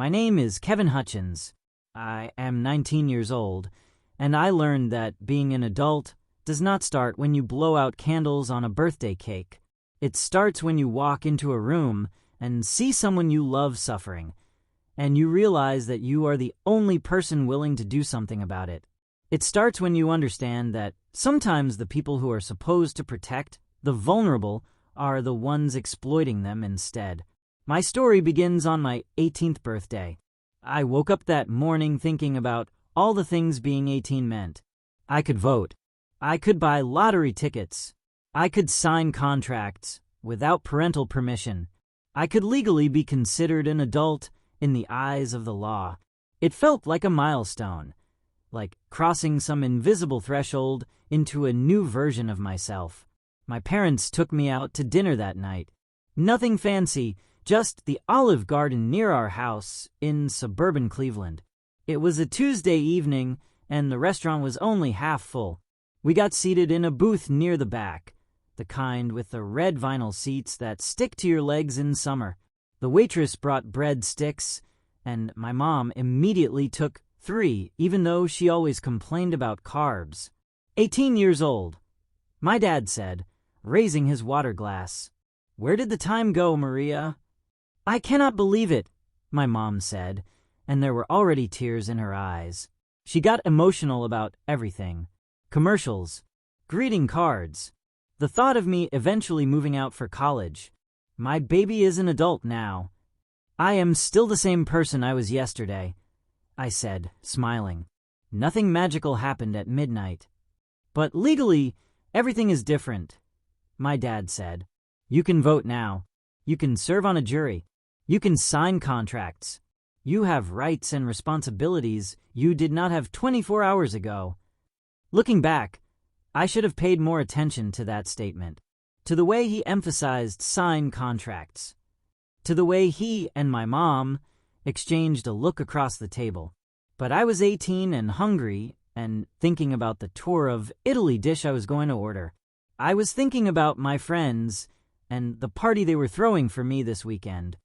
My name is Kevin Hutchins. I am 19 years old, and I learned that being an adult does not start when you blow out candles on a birthday cake. It starts when you walk into a room and see someone you love suffering, and you realize that you are the only person willing to do something about it. It starts when you understand that sometimes the people who are supposed to protect the vulnerable are the ones exploiting them instead. My story begins on my 18th birthday. I woke up that morning thinking about all the things being 18 meant. I could vote. I could buy lottery tickets. I could sign contracts without parental permission. I could legally be considered an adult in the eyes of the law. It felt like a milestone, like crossing some invisible threshold into a new version of myself. My parents took me out to dinner that night. Nothing fancy, just the Olive Garden near our house in suburban Cleveland. It was a Tuesday evening, and the restaurant was only half full. We got seated in a booth near the back, the kind with the red vinyl seats that stick to your legs in summer. The waitress brought bread sticks, and my mom immediately took 3, even though she always complained about carbs. 18 years old, my dad said, raising his water glass. "Where did the time go, Maria?" "I cannot believe it," my mom said, and there were already tears in her eyes. She got emotional about everything. Commercials, greeting cards, the thought of me eventually moving out for college. My baby is an adult now. "I am still the same person I was yesterday," I said, smiling. "Nothing magical happened at midnight." "But legally, everything is different," my dad said. "You can vote now. You can serve on a jury. You can sign contracts. You have rights and responsibilities you did not have 24 hours ago." Looking back, I should have paid more attention to that statement, to the way he emphasized sign contracts, to the way he and my mom exchanged a look across the table. But I was 18 and hungry and thinking about the tour of Italy dish I was going to order. I was thinking about my friends and the party they were throwing for me this weekend.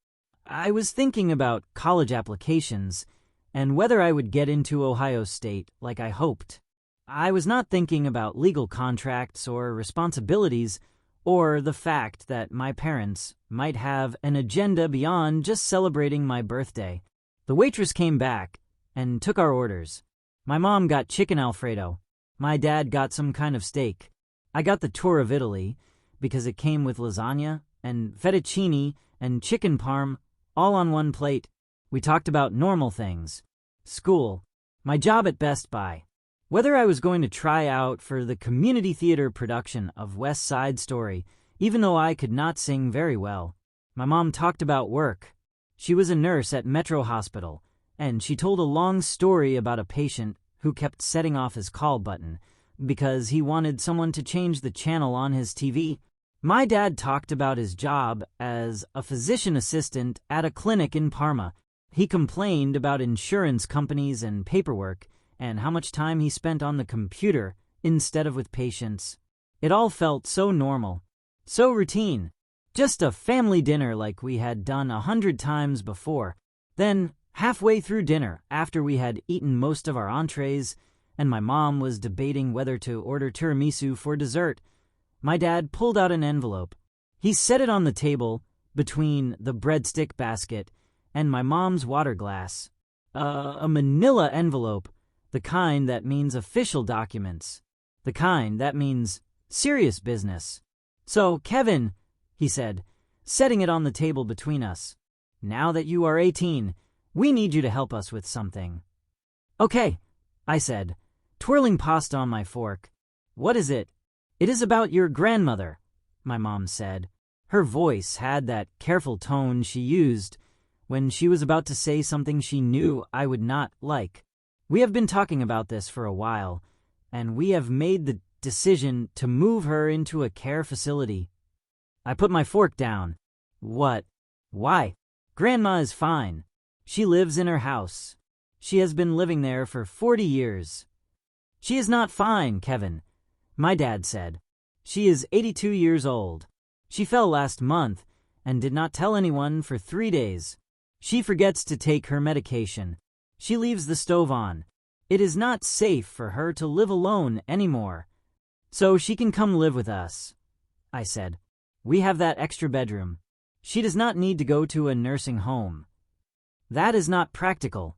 I was thinking about college applications and whether I would get into Ohio State like I hoped. I was not thinking about legal contracts or responsibilities or the fact that my parents might have an agenda beyond just celebrating my birthday. The waitress came back and took our orders. My mom got chicken Alfredo. My dad got some kind of steak. I got the tour of Italy because it came with lasagna and fettuccine and chicken parm all on one plate. We talked about normal things. School. My job at Best Buy. Whether I was going to try out for the community theater production of West Side Story, even though I could not sing very well. My mom talked about work. She was a nurse at Metro Hospital, and she told a long story about a patient who kept setting off his call button because he wanted someone to change the channel on his TV. My dad talked about his job as a physician assistant at a clinic in Parma. He complained about insurance companies and paperwork and how much time he spent on the computer instead of with patients. It all felt so normal, so routine, just a family dinner like we had done 100 times before. Then, halfway through dinner, after we had eaten most of our entrees, and my mom was debating whether to order tiramisu for dessert, my dad pulled out an envelope. He set it on the table between the breadstick basket and my mom's water glass. A manila envelope, the kind that means official documents, the kind that means serious business. "So, Kevin," he said, setting it on the table between us, "now that you are 18, we need you to help us with something." "Okay," I said, twirling pasta on my fork. "What is it?" "It is about your grandmother," my mom said. Her voice had that careful tone she used when she was about to say something she knew I would not like. "We have been talking about this for a while, and we have made the decision to move her into a care facility." I put my fork down. "What? Why?" "Grandma is fine. She lives in her house. She has been living there for 40 years. "She is not fine, Kevin," my dad said. "She is 82 years old. She fell last month and did not tell anyone for 3 days. She forgets to take her medication. She leaves the stove on. It is not safe for her to live alone anymore. So she can come live with us, I said. We have that extra bedroom. She does not need to go to a nursing home. That is not practical,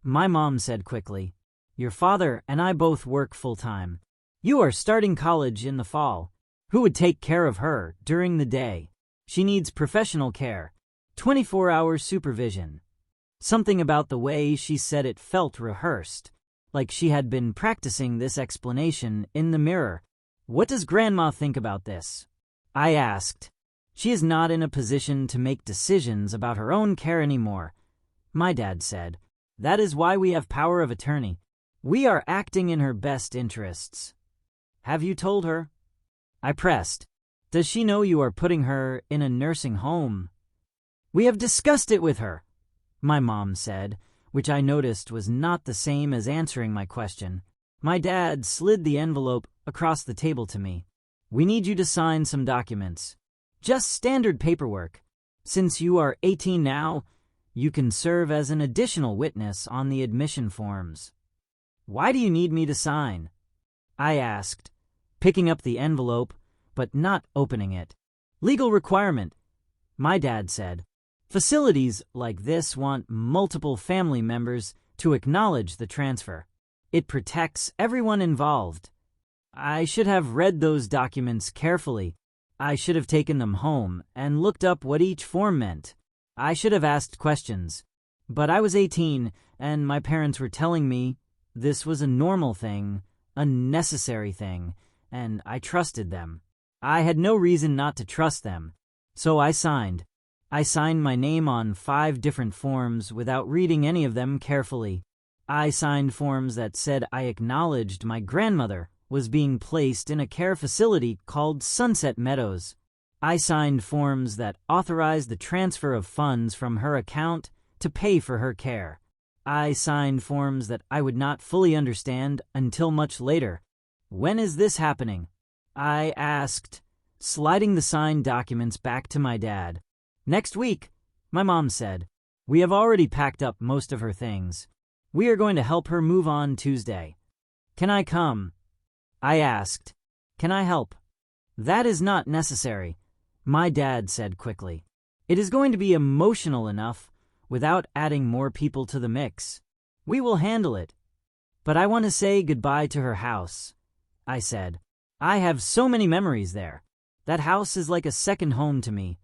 my mom said quickly. Your father and I both work full-time. You are starting college in the fall. Who would take care of her during the day? She needs professional care, 24-hour supervision. Something about the way she said it felt rehearsed, like she had been practicing this explanation in the mirror. What does Grandma think about this? I asked. She is not in a position to make decisions about her own care anymore, my dad said. That is why we have power of attorney. We are acting in her best interests. Have you told her? I pressed. Does she know you are putting her in a nursing home? We have discussed it with her, my mom said, which I noticed was not the same as answering my question. My dad slid the envelope across the table to me. We need you to sign some documents. Just standard paperwork. Since you are 18 now, you can serve as an additional witness on the admission forms. Why do you need me to sign? I asked, picking up the envelope, but not opening it. Legal requirement, my dad said. Facilities like this want multiple family members to acknowledge the transfer. It protects everyone involved. I should have read those documents carefully. I should have taken them home and looked up what each form meant. I should have asked questions. But I was 18, and my parents were telling me this was a normal thing, a necessary thing, and I trusted them. I had no reason not to trust them, so I signed. I signed my name on 5 different forms without reading any of them carefully. I signed forms that said I acknowledged my grandmother was being placed in a care facility called Sunset Meadows. I signed forms that authorized the transfer of funds from her account to pay for her care. I signed forms that I would not fully understand until much later. When is this happening? I asked, sliding the signed documents back to my dad. Next week, my mom said. We have already packed up most of her things. We are going to help her move on Tuesday. Can I come? I asked. Can I help? That is not necessary, my dad said quickly. It is going to be emotional enough without adding more people to the mix. We will handle it. But I want to say goodbye to her house, I said. I have so many memories there. That house is like a second home to me.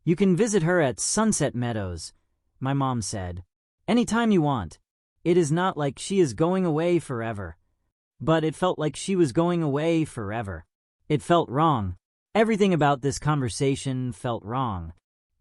You can visit her at Sunset Meadows, my mom said. Anytime you want. It is not like she is going away forever. But it felt like she was going away forever. It felt wrong. Everything about this conversation felt wrong.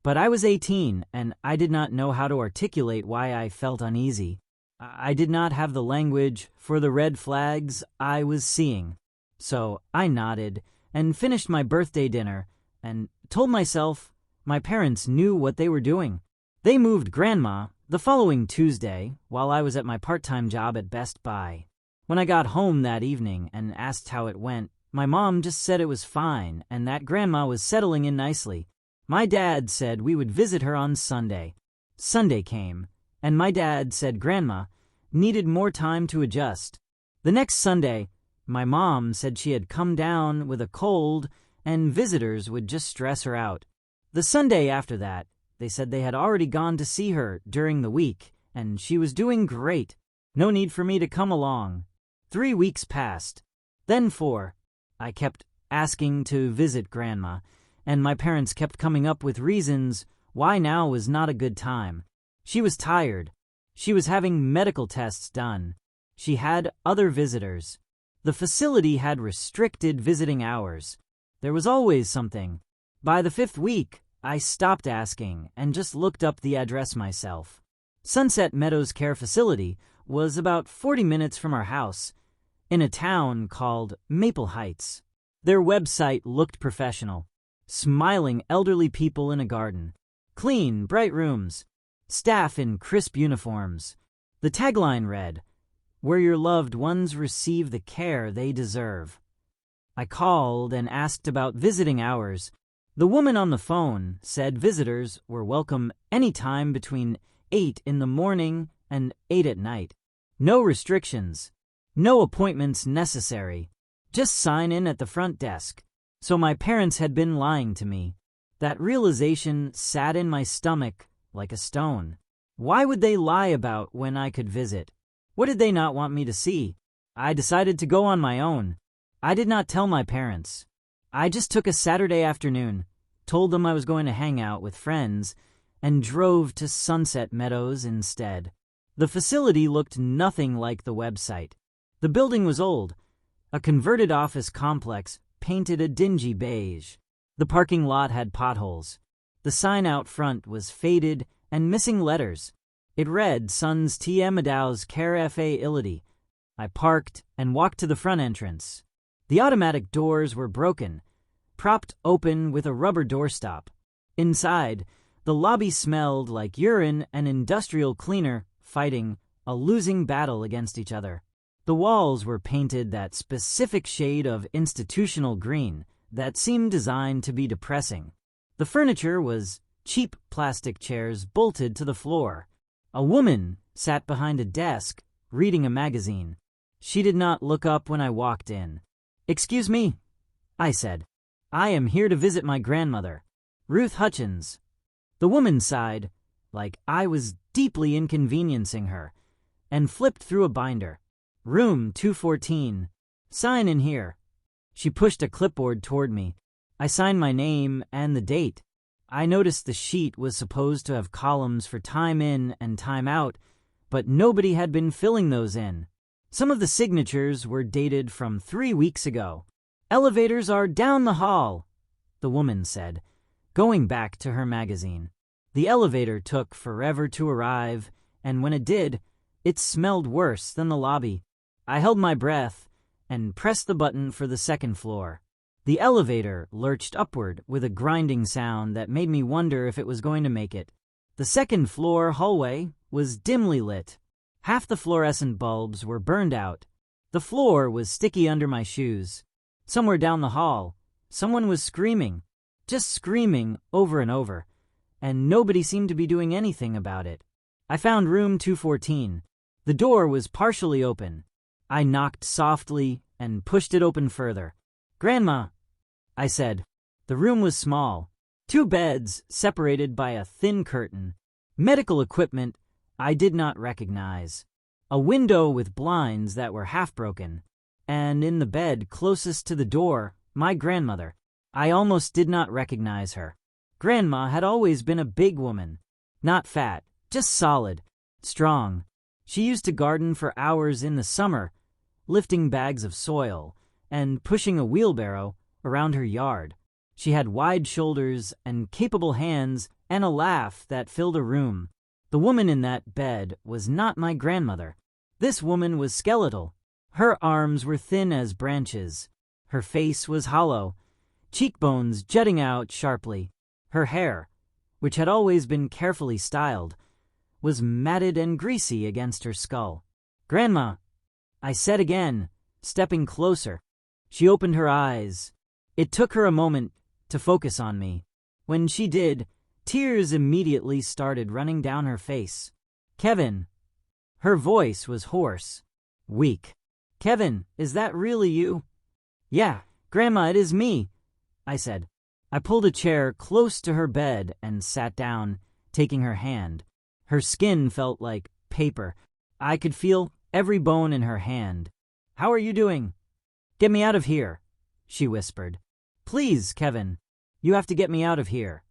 But I was 18, and I did not know how to articulate why I felt uneasy. I did not have the language for the red flags I was seeing. So I nodded and finished my birthday dinner and told myself my parents knew what they were doing. They moved Grandma the following Tuesday while I was at my part-time job at Best Buy. When I got home that evening and asked how it went, my mom just said it was fine and that Grandma was settling in nicely. My dad said we would visit her on Sunday. Sunday came, and my dad said Grandma needed more time to adjust. The next Sunday, my mom said she had come down with a cold and visitors would just stress her out. The Sunday after that, they said they had already gone to see her during the week, and she was doing great. No need for me to come along. 3 weeks passed. Then 4. I kept asking to visit Grandma, and my parents kept coming up with reasons why now was not a good time. She was tired. She was having medical tests done. She had other visitors. The facility had restricted visiting hours. There was always something. By the 5th week, I stopped asking and just looked up the address myself. Sunset Meadows Care Facility was about 40 minutes from our house, in a town called Maple Heights. Their website looked professional. Smiling elderly people in a garden. Clean, bright rooms. Staff in crisp uniforms. The tagline read, "Where your loved ones receive the care they deserve." I called and asked about visiting hours. The woman on the phone said visitors were welcome any time between 8 in the morning and 8 at night. No restrictions. No appointments necessary. Just sign in at the front desk. So my parents had been lying to me. That realization sat in my stomach like a stone. Why would they lie about when I could visit? What did they not want me to see? I decided to go on my own. I did not tell my parents. I just took a Saturday afternoon, told them I was going to hang out with friends, and drove to Sunset Meadows instead. The facility looked nothing like the website. The building was old, a converted office complex painted a dingy beige. The parking lot had potholes. The sign out front was faded and missing letters. It read Sons T. Amadeus Care F.A. Illity. I parked and walked to the front entrance. The automatic doors were broken, propped open with a rubber doorstop. Inside, the lobby smelled like urine and industrial cleaner fighting a losing battle against each other. The walls were painted that specific shade of institutional green that seemed designed to be depressing. The furniture was cheap plastic chairs bolted to the floor. A woman sat behind a desk, reading a magazine. She did not look up when I walked in. "Excuse me," I said. "I am here to visit my grandmother, Ruth Hutchins." The woman sighed, like I was deeply inconveniencing her, and flipped through a binder. "Room 214. Sign in here." She pushed a clipboard toward me. I signed my name and the date. I noticed the sheet was supposed to have columns for time in and time out, but nobody had been filling those in. Some of the signatures were dated from 3 weeks ago. "Elevators are down the hall," the woman said, going back to her magazine. The elevator took forever to arrive, and when it did, it smelled worse than the lobby. I held my breath and pressed the button for the second floor. The elevator lurched upward with a grinding sound that made me wonder if it was going to make it. The second floor hallway was dimly lit. Half the fluorescent bulbs were burned out. The floor was sticky under my shoes. Somewhere down the hall, someone was screaming, just screaming over and over, and nobody seemed to be doing anything about it. I found room 214. The door was partially open. I knocked softly and pushed it open further. "Grandma," I said. The room was small. 2 beds separated by a thin curtain. Medical equipment I did not recognize. A window with blinds that were half broken. And in the bed closest to the door, my grandmother. I almost did not recognize her. Grandma had always been a big woman. Not fat, just solid, strong. She used to garden for hours in the summer, lifting bags of soil and pushing a wheelbarrow around her yard. She had wide shoulders and capable hands and a laugh that filled a room. The woman in that bed was not my grandmother. This woman was skeletal. Her arms were thin as branches. Her face was hollow, cheekbones jutting out sharply. Her hair, which had always been carefully styled, was matted and greasy against her skull. "Grandma," I said again, stepping closer. She opened her eyes. It took her a moment to focus on me. When she did, tears immediately started running down her face. "Kevin." Her voice was hoarse, weak. "Kevin, is that really you?" "Yeah, Grandma, it is me," I said. I pulled a chair close to her bed and sat down, taking her hand. Her skin felt like paper. I could feel every bone in her hand. "How are you doing?" "Get me out of here," she whispered. "Please, Kevin, you have to get me out of here."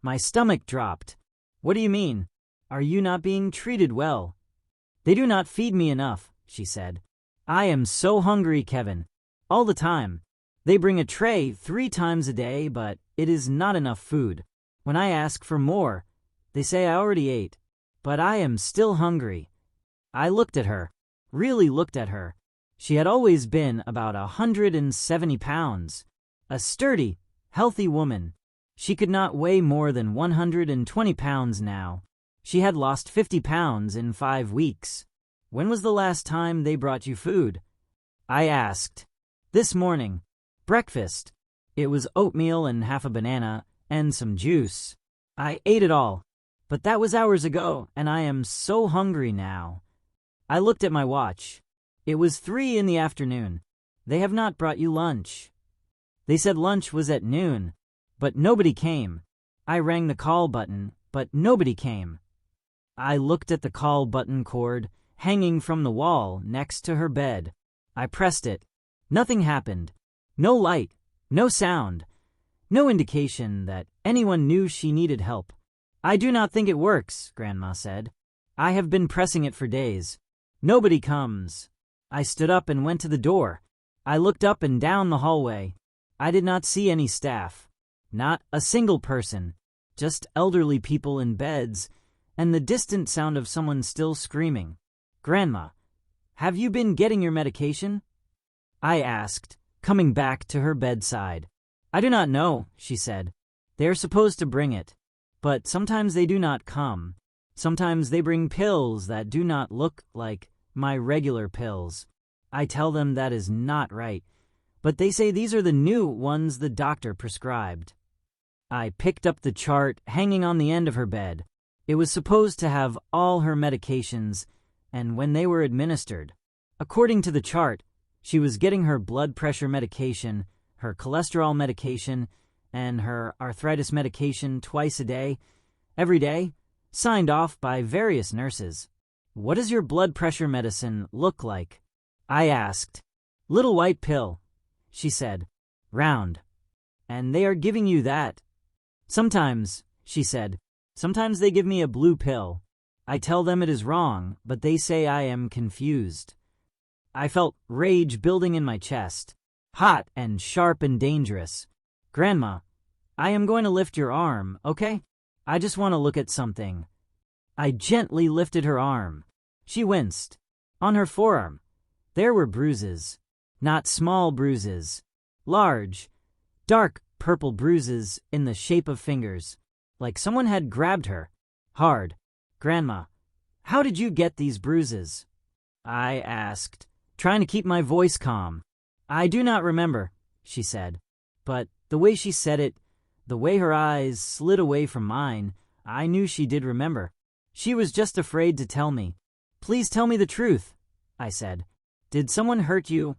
My stomach dropped. "What do you mean? Are you not being treated well?" "They do not feed me enough," she said. "I am so hungry, Kevin. All the time. They bring a tray 3 times a day, but it is not enough food. When I ask for more, they say I already ate. But I am still hungry." I looked at her, really looked at her. She had always been about 170 pounds. A sturdy, healthy woman. She could not weigh more than 120 pounds now. She had lost 50 pounds in 5 weeks. "When was the last time they brought you food?" I asked. "This morning. Breakfast. It was oatmeal and half a banana and some juice. I ate it all. But that was hours ago, and I am so hungry now. I looked at my watch. It was 3 in the afternoon. They have not brought you lunch. They said lunch was at noon, but nobody came. I rang the call button, but nobody came. I looked at the call button cord hanging from the wall next to her bed. I pressed it. Nothing happened. No light, no sound, no indication that anyone knew she needed help. I do not think it works, Grandma said. I have been pressing it for days. Nobody comes. I stood up and went to the door. I looked up and down the hallway. I did not see any staff. Not a single person. Just elderly people in beds, and the distant sound of someone still screaming. Grandma, have you been getting your medication? I asked, coming back to her bedside. I do not know, she said. They are supposed to bring it, but sometimes they do not come. Sometimes they bring pills that do not look like my regular pills. I tell them that is not right, but they say these are the new ones the doctor prescribed. I picked up the chart hanging on the end of her bed. It was supposed to have all her medications and when they were administered. According to the chart, she was getting her blood pressure medication, her cholesterol medication, and her arthritis medication twice a day, every day, signed off by various nurses. What does your blood pressure medicine look like? I asked. Little white pill, she said. Round. And they are giving you that. Sometimes, she said, sometimes they give me a blue pill. I tell them it is wrong, but they say I am confused. I felt rage building in my chest, hot and sharp and dangerous. Grandma, I am going to lift your arm, okay? I just want to look at something. I gently lifted her arm. She winced. On her forearm, there were bruises. Not small bruises. Large, dark purple bruises in the shape of fingers, like someone had grabbed her. Hard. Grandma, how did you get these bruises? I asked, trying to keep my voice calm. I do not remember, she said. But the way she said it, the way her eyes slid away from mine, I knew she did remember. She was just afraid to tell me. Please tell me the truth, I said. Did someone hurt you?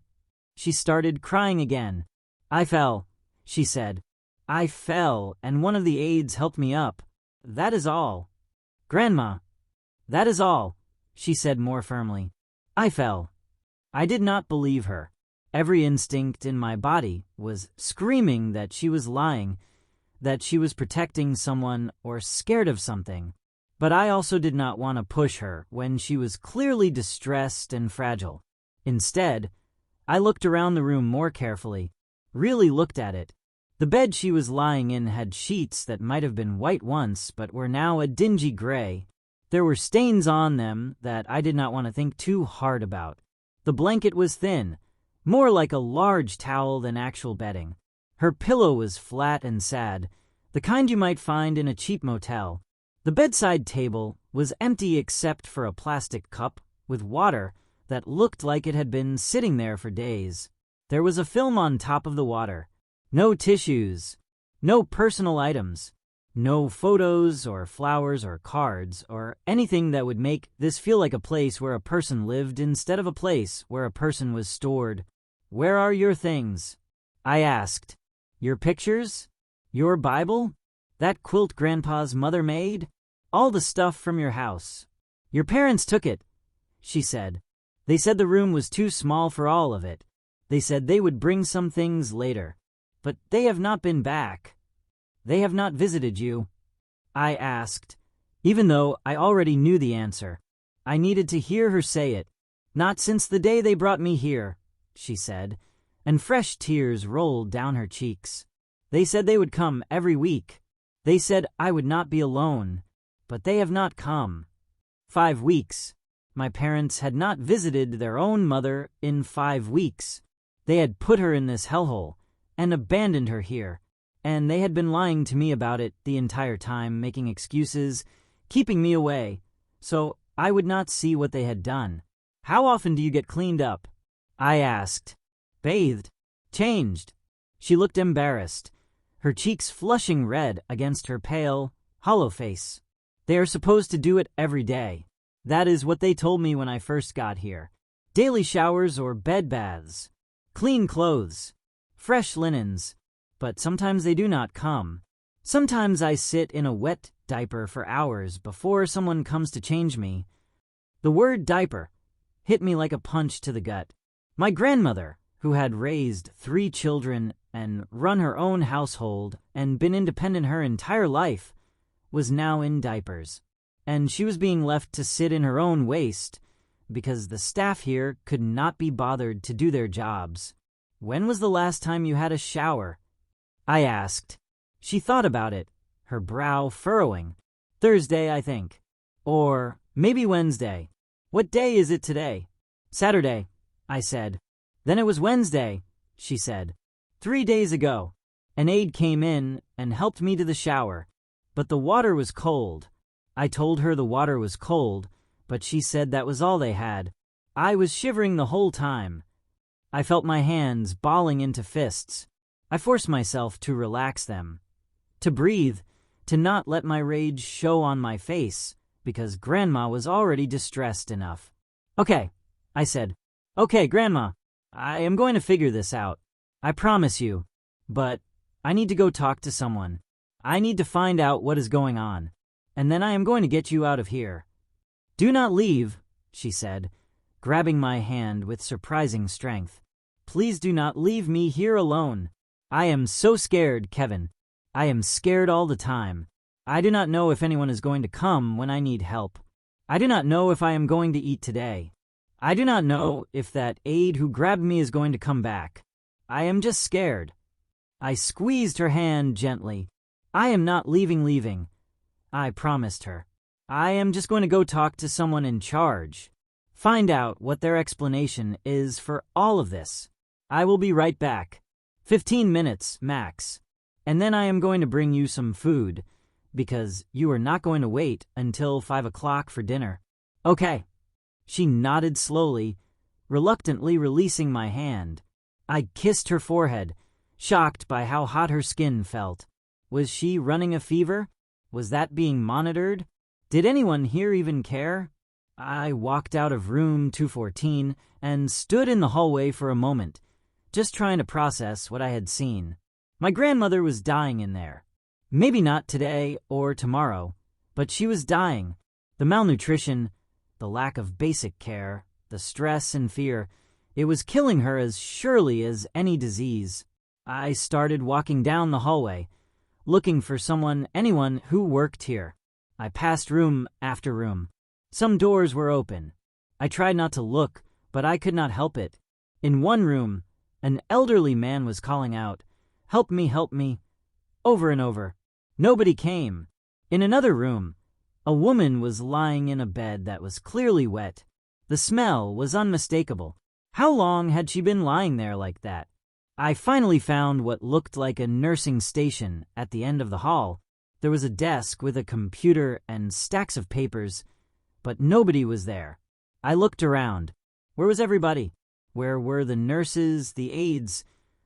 She started crying again. I fell, she said. I fell, and one of the aides helped me up. That is all. Grandma, that is all, she said more firmly. I fell. I did not believe her. Every instinct in my body was screaming that she was lying, that she was protecting someone or scared of something. But I also did not want to push her when she was clearly distressed and fragile. Instead, I looked around the room more carefully, really looked at it. The bed she was lying in had sheets that might have been white once but were now a dingy gray. There were stains on them that I did not want to think too hard about. The blanket was thin, more like a large towel than actual bedding. Her pillow was flat and sad, the kind you might find in a cheap motel. The bedside table was empty except for a plastic cup with water that looked like it had been sitting there for days. There was a film on top of the water. No tissues, no personal items, no photos or flowers or cards or anything that would make this feel like a place where a person lived instead of a place where a person was stored. Where are your things? I asked. Your pictures? Your Bible? That quilt Grandpa's mother made? All the stuff from your house. Your parents took it, she said. They said the room was too small for all of it. They said they would bring some things later. But they have not been back. They have not visited you. I asked, even though I already knew the answer. I needed to hear her say it. Not since the day they brought me here, she said, and fresh tears rolled down her cheeks. They said they would come every week. They said I would not be alone, but they have not come. 5 weeks. My parents had not visited their own mother in 5 weeks. They had put her in this hellhole and abandoned her here, and they had been lying to me about it the entire time, making excuses, keeping me away, so I would not see what they had done. How often do you get cleaned up? I asked. Bathed. Changed. She looked embarrassed, her cheeks flushing red against her pale, hollow face. They are supposed to do it every day. That is what they told me when I first got here. Daily showers or bed baths. Clean clothes. Fresh linens. But sometimes they do not come. Sometimes I sit in a wet diaper for hours before someone comes to change me. The word diaper hit me like a punch to the gut. My grandmother, who had raised 3 children and run her own household and been independent her entire life, was now in diapers. And she was being left to sit in her own waste because the staff here could not be bothered to do their jobs. "When was the last time you had a shower?" I asked. She thought about it, her brow furrowing. "Thursday, I think. Or maybe Wednesday. What day is it today?" "Saturday," I said. "Then it was Wednesday," she said. 3 days ago. An aide came in and helped me to the shower, but the water was cold. I told her the water was cold, but she said that was all they had. I was shivering the whole time. I felt my hands balling into fists. I forced myself to relax them, to breathe, to not let my rage show on my face, because Grandma was already distressed enough. "Okay," I said. "Okay, Grandma, I am going to figure this out. I promise you. But I need to go talk to someone. I need to find out what is going on. And then I am going to get you out of here." "Do not leave," she said, grabbing my hand with surprising strength. "Please do not leave me here alone. I am so scared, Kevin. I am scared all the time. I do not know if anyone is going to come when I need help. I do not know if I am going to eat today. I do not know if that aide who grabbed me is going to come back. I am just scared." I squeezed her hand gently. "I am not leaving. I promised her. I am just going to go talk to someone in charge. Find out what their explanation is for all of this. I will be right back. 15 minutes, max. And then I am going to bring you some food, because you are not going to wait until 5 o'clock for dinner." "Okay." She nodded slowly, reluctantly releasing my hand. I kissed her forehead, shocked by how hot her skin felt. Was she running a fever? Was that being monitored? Did anyone here even care? I walked out of room 214 and stood in the hallway for a moment, just trying to process what I had seen. My grandmother was dying in there. Maybe not today or tomorrow, but she was dying. The malnutrition, the lack of basic care, the stress and fear, it was killing her as surely as any disease. I started walking down the hallway, looking for anyone who worked here. I passed room after room. Some doors were open. I tried not to look, but I could not help it. In one room, an elderly man was calling out, help me," over and over. Nobody came. In another room, a woman was lying in a bed that was clearly wet. The smell was unmistakable. How long had she been lying there like that? I finally found what looked like a nursing station at the end of the hall. There was a desk with a computer and stacks of papers, but nobody was there. I looked around. Where was everybody? Where were the nurses, the aides,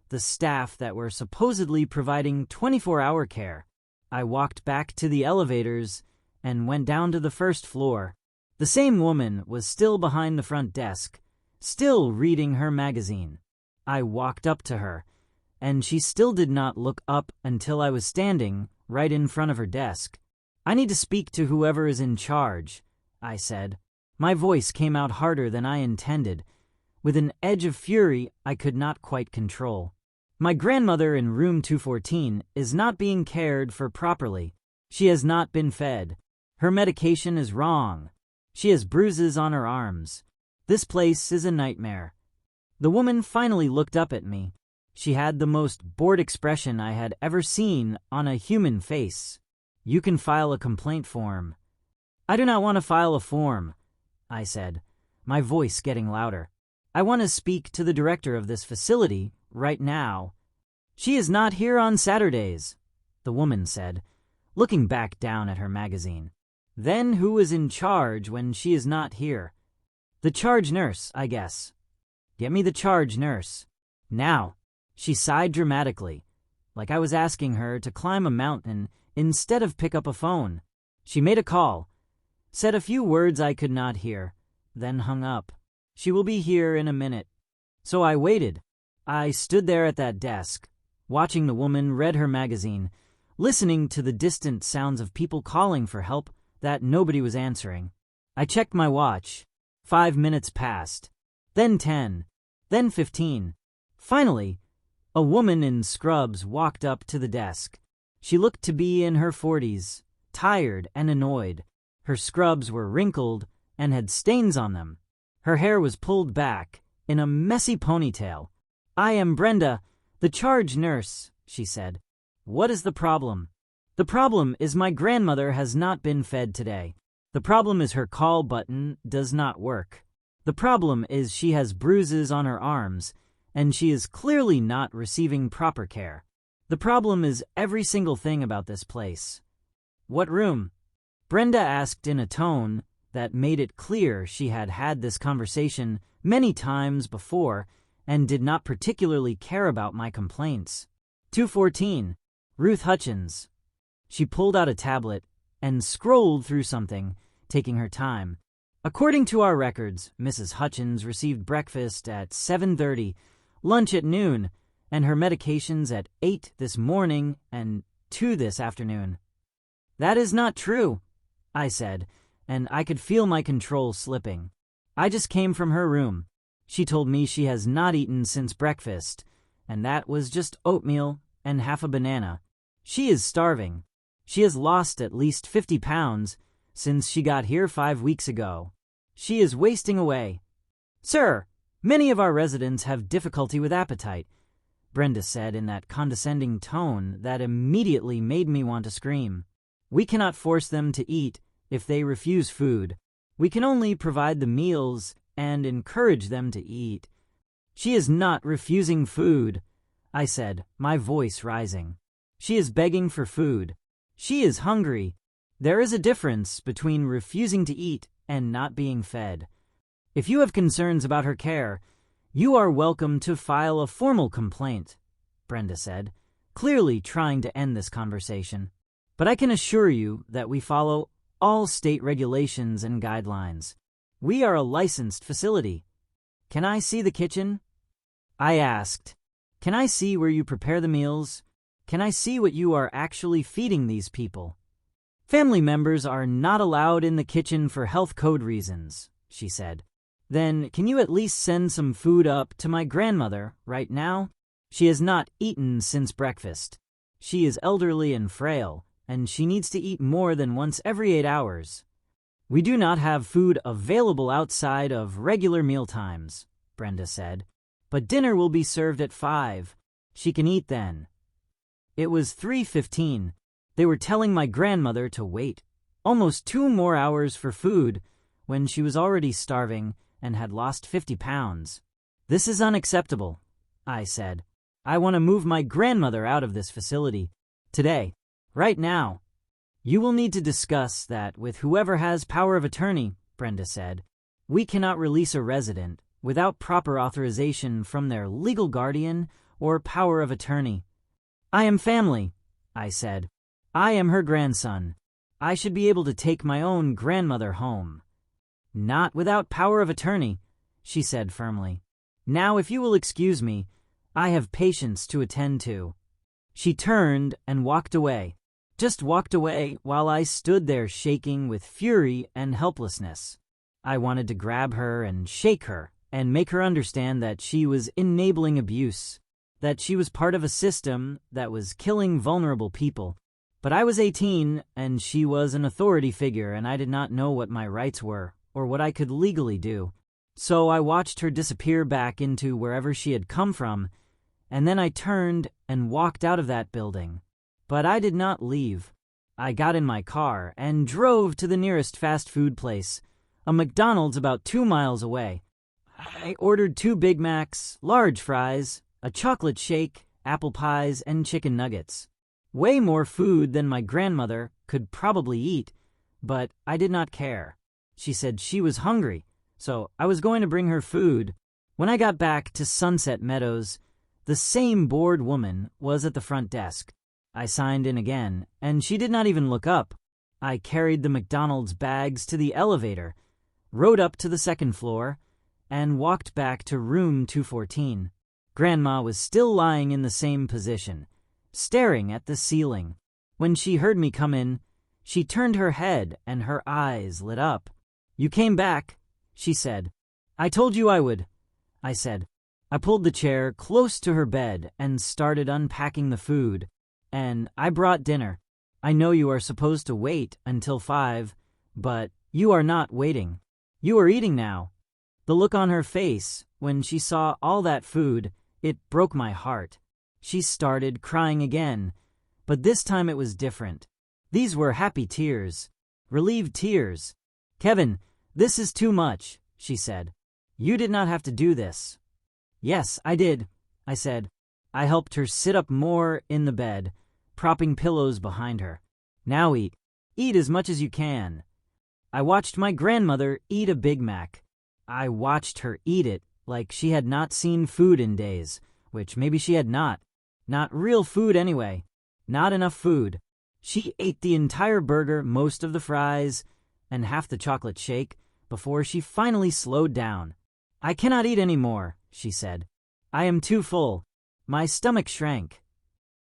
the staff that were supposedly providing 24-hour care? I walked back to the elevators and went down to the first floor. The same woman was still behind the front desk, still reading her magazine. I walked up to her, and she still did not look up until I was standing right in front of her desk. "I need to speak to whoever is in charge," I said. My voice came out harder than I intended, with an edge of fury I could not quite control. "My grandmother in room 214 is not being cared for properly. She has not been fed. Her medication is wrong. She has bruises on her arms. This place is a nightmare." The woman finally looked up at me. She had the most bored expression I had ever seen on a human face. "You can file a complaint form." "I do not want to file a form," I said, my voice getting louder. "I want to speak to the director of this facility right now." "She is not here on Saturdays," the woman said, looking back down at her magazine. "Then who is in charge when she is not here?" "The charge nurse, I guess." "Get me the charge nurse. Now." She sighed dramatically, like I was asking her to climb a mountain instead of pick up a phone. She made a call, said a few words I could not hear, then hung up. She will be here in a minute. So I waited. I stood there at that desk, watching the woman read her magazine, listening to the distant sounds of people calling for help that nobody was answering. I checked my watch. 5 minutes passed, then 10, then 15. Finally, a woman in scrubs walked up to the desk. She looked to be in her 40s, tired and annoyed. Her scrubs were wrinkled and had stains on them. Her hair was pulled back in a messy ponytail. "I am Brenda, the charge nurse," she said. "What is the problem?" "The problem is my grandmother has not been fed today. The problem is her call button does not work. The problem is she has bruises on her arms, and she is clearly not receiving proper care. The problem is every single thing about this place." "What room?" Brenda asked in a tone that made it clear she had had this conversation many times before and did not particularly care about my complaints. 214, Ruth Hutchins. She pulled out a tablet and scrolled through something, taking her time. "According to our records, Mrs. Hutchins received breakfast at 7:30, lunch at noon, and her medications at 8 this morning and 2 this afternoon." "That is not true," I said, and I could feel my control slipping. "I just came from her room. She told me she has not eaten since breakfast, and that was just oatmeal and half a banana. She is starving. She has lost at least 50 pounds since she got here 5 weeks ago. She is wasting away." "Sir, many of our residents have difficulty with appetite," Brenda said in that condescending tone that immediately made me want to scream. "We cannot force them to eat if they refuse food. We can only provide the meals and encourage them to eat." "She is not refusing food," I said, my voice rising. "She is begging for food. She is hungry. There is a difference between refusing to eat and not being fed. If you have concerns about her care, you are welcome to file a formal complaint," Brenda said, clearly trying to end this conversation. "But I can assure you that we follow all state regulations and guidelines. We are a licensed facility. Can I see the kitchen?" I asked. "Can I see where you prepare the meals? Can I see what you are actually feeding these people?" "Family members are not allowed in the kitchen for health code reasons," she said. "Then can you at least send some food up to my grandmother right now? She has not eaten since breakfast. She is elderly and frail, and she needs to eat more than once every 8 hours. We do not have food available outside of regular meal times," Brenda said. "But dinner will be served at 5. She can eat then." It was 3:15. They were telling my grandmother to wait almost 2 more hours for food when she was already starving and had lost 50 pounds. "This is unacceptable," I said. "I want to move my grandmother out of this facility. Today. Right now." "You will need to discuss that with whoever has power of attorney," Brenda said. "We cannot release a resident without proper authorization from their legal guardian or power of attorney." "I am family," I said. "I am her grandson. I should be able to take my own grandmother home." "Not without power of attorney," she said firmly. "Now, if you will excuse me, I have patients to attend to." She turned and walked away. Just walked away while I stood there shaking with fury and helplessness. I wanted to grab her and shake her and make her understand that she was enabling abuse, that she was part of a system that was killing vulnerable people. But I was 18 and she was an authority figure, and I did not know what my rights were or what I could legally do. So I watched her disappear back into wherever she had come from, and then I turned and walked out of that building. But I did not leave. I got in my car and drove to the nearest fast food place, a McDonald's about 2 miles away. I ordered 2 Big Macs, large fries, a chocolate shake, apple pies, and chicken nuggets. Way more food than my grandmother could probably eat, but I did not care. She said she was hungry, so I was going to bring her food. When I got back to Sunset Meadows, the same bored woman was at the front desk. I signed in again, and she did not even look up. I carried the McDonald's bags to the elevator, rode up to the second floor, and walked back to room 214. Grandma was still lying in the same position, staring at the ceiling. When she heard me come in, she turned her head and her eyes lit up. "You came back," she said. "I told you I would," I said. I pulled the chair close to her bed and started unpacking the food. "And I brought dinner. I know you are supposed to wait until 5, but you are not waiting. You are eating now." The look on her face when she saw all that food, it broke my heart. She started crying again, but this time it was different. These were happy tears, relieved tears. "Kevin, this is too much," she said. "You did not have to do this." "Yes, I did," I said. I helped her sit up more in the bed, propping pillows behind her. "Now eat. Eat as much as you can." I watched my grandmother eat a Big Mac. I watched her eat it like she had not seen food in days, which maybe she had not. Not real food anyway. Not enough food. She ate the entire burger, most of the fries, and half the chocolate shake before she finally slowed down. "I cannot eat any more," she said. "I am too full. My stomach shrank."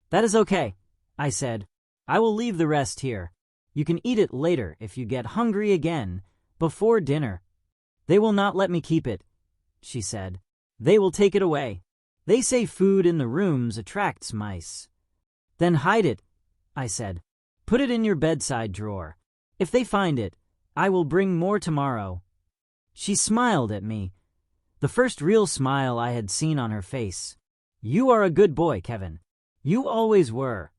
"That is okay," I said. "I will leave the rest here. You can eat it later if you get hungry again, before dinner." "They will not let me keep it," she said. "They will take it away. They say food in the rooms attracts mice." "Then hide it," I said. "Put it in your bedside drawer. If they find it, I will bring more tomorrow." She smiled at me, the first real smile I had seen on her face. "You are a good boy, Kevin. You always were."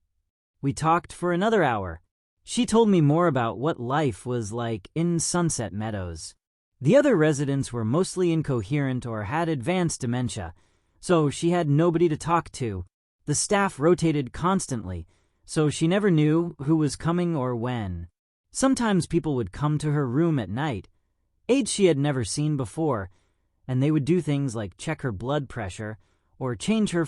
We talked for another hour. She told me more about what life was like in Sunset Meadows. The other residents were mostly incoherent or had advanced dementia, so she had nobody to talk to. The staff rotated constantly, so she never knew who was coming or when. Sometimes people would come to her room at night, aides she had never seen before, and they would do things like check her blood pressure or change her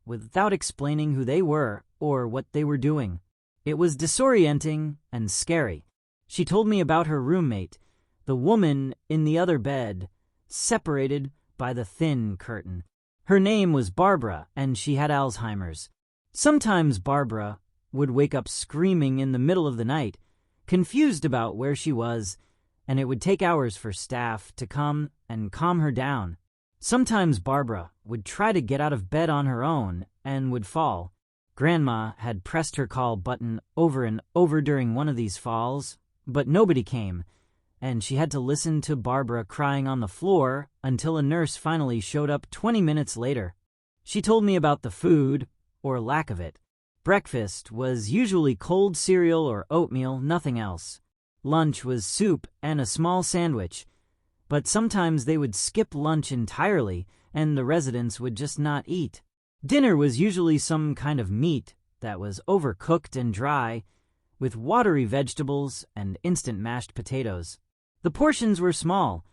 without explaining who they were or what they were doing. It was disorienting and scary. She told me about her roommate, the woman in the other bed, separated by the thin curtain. Her name was Barbara, and she had Alzheimer's. Sometimes Barbara would wake up screaming in the middle of the night, confused about where she was, and it would take hours for staff to come and calm her down. Sometimes Barbara would try to get out of bed on her own and would fall. Grandma had pressed her call button over and over during one of these falls, but nobody came, and she had to listen to Barbara crying on the floor until a nurse finally showed up 20 minutes later. She told me about the food, or lack of it. Breakfast was usually cold cereal or oatmeal, nothing else. Lunch was soup and a small sandwich, but sometimes they would skip lunch entirely and the residents would just not eat. Dinner was usually some kind of meat that was overcooked and dry, with watery vegetables and instant mashed potatoes. The portions were small,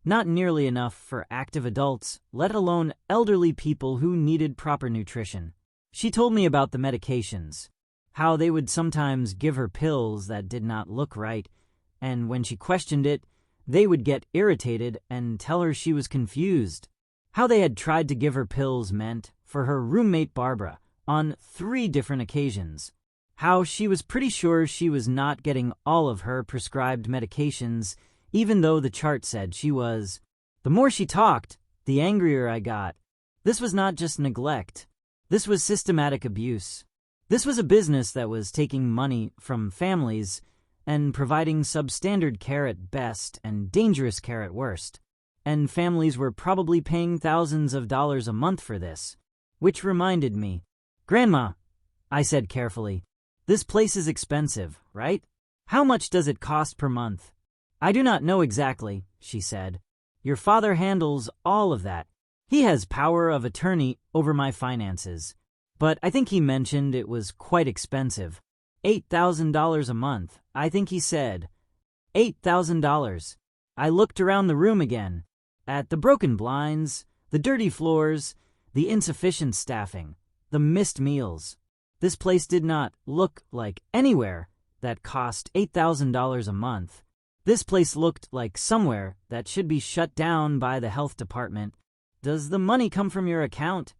not nearly enough for active adults, let alone elderly people who needed proper nutrition. She told me about the medications, how they would sometimes give her pills that did not look right, and when she questioned it, they would get irritated and tell her she was confused. How they had tried to give her pills meant for her roommate Barbara on 3 different occasions. How she was pretty sure she was not getting all of her prescribed medications, even though the chart said she was. The more she talked, the angrier I got. This was not just neglect. This was systematic abuse. This was a business that was taking money from families and providing substandard care at best and dangerous care at worst. And families were probably paying thousands of dollars a month for this. Which reminded me, "Grandma," I said carefully, "this place is expensive, right? How much does it cost per month?" "I do not know exactly," she said. "Your father handles all of that. He has power of attorney over my finances. But I think he mentioned it was quite expensive. $8,000 a month, I think he said. $8,000. I looked around the room again, at the broken blinds, the dirty floors, the insufficient staffing, the missed meals. This place did not look like anywhere that cost $8,000 a month. This place looked like somewhere that should be shut down by the health department. Does the money come from your account?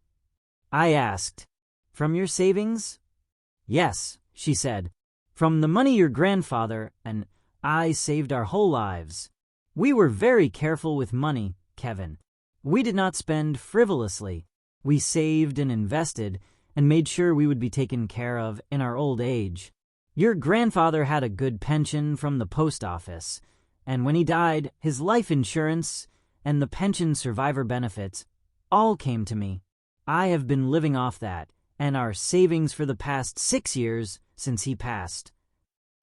I asked. From your savings? Yes, she said. From the money your grandfather and I saved our whole lives. We were very careful with money, Kevin. We did not spend frivolously. We saved and invested and made sure we would be taken care of in our old age. Your grandfather had a good pension from the post office, and when he died, his life insurance and the pension survivor benefits all came to me. I have been living off that and our savings for the past 6 years since he passed.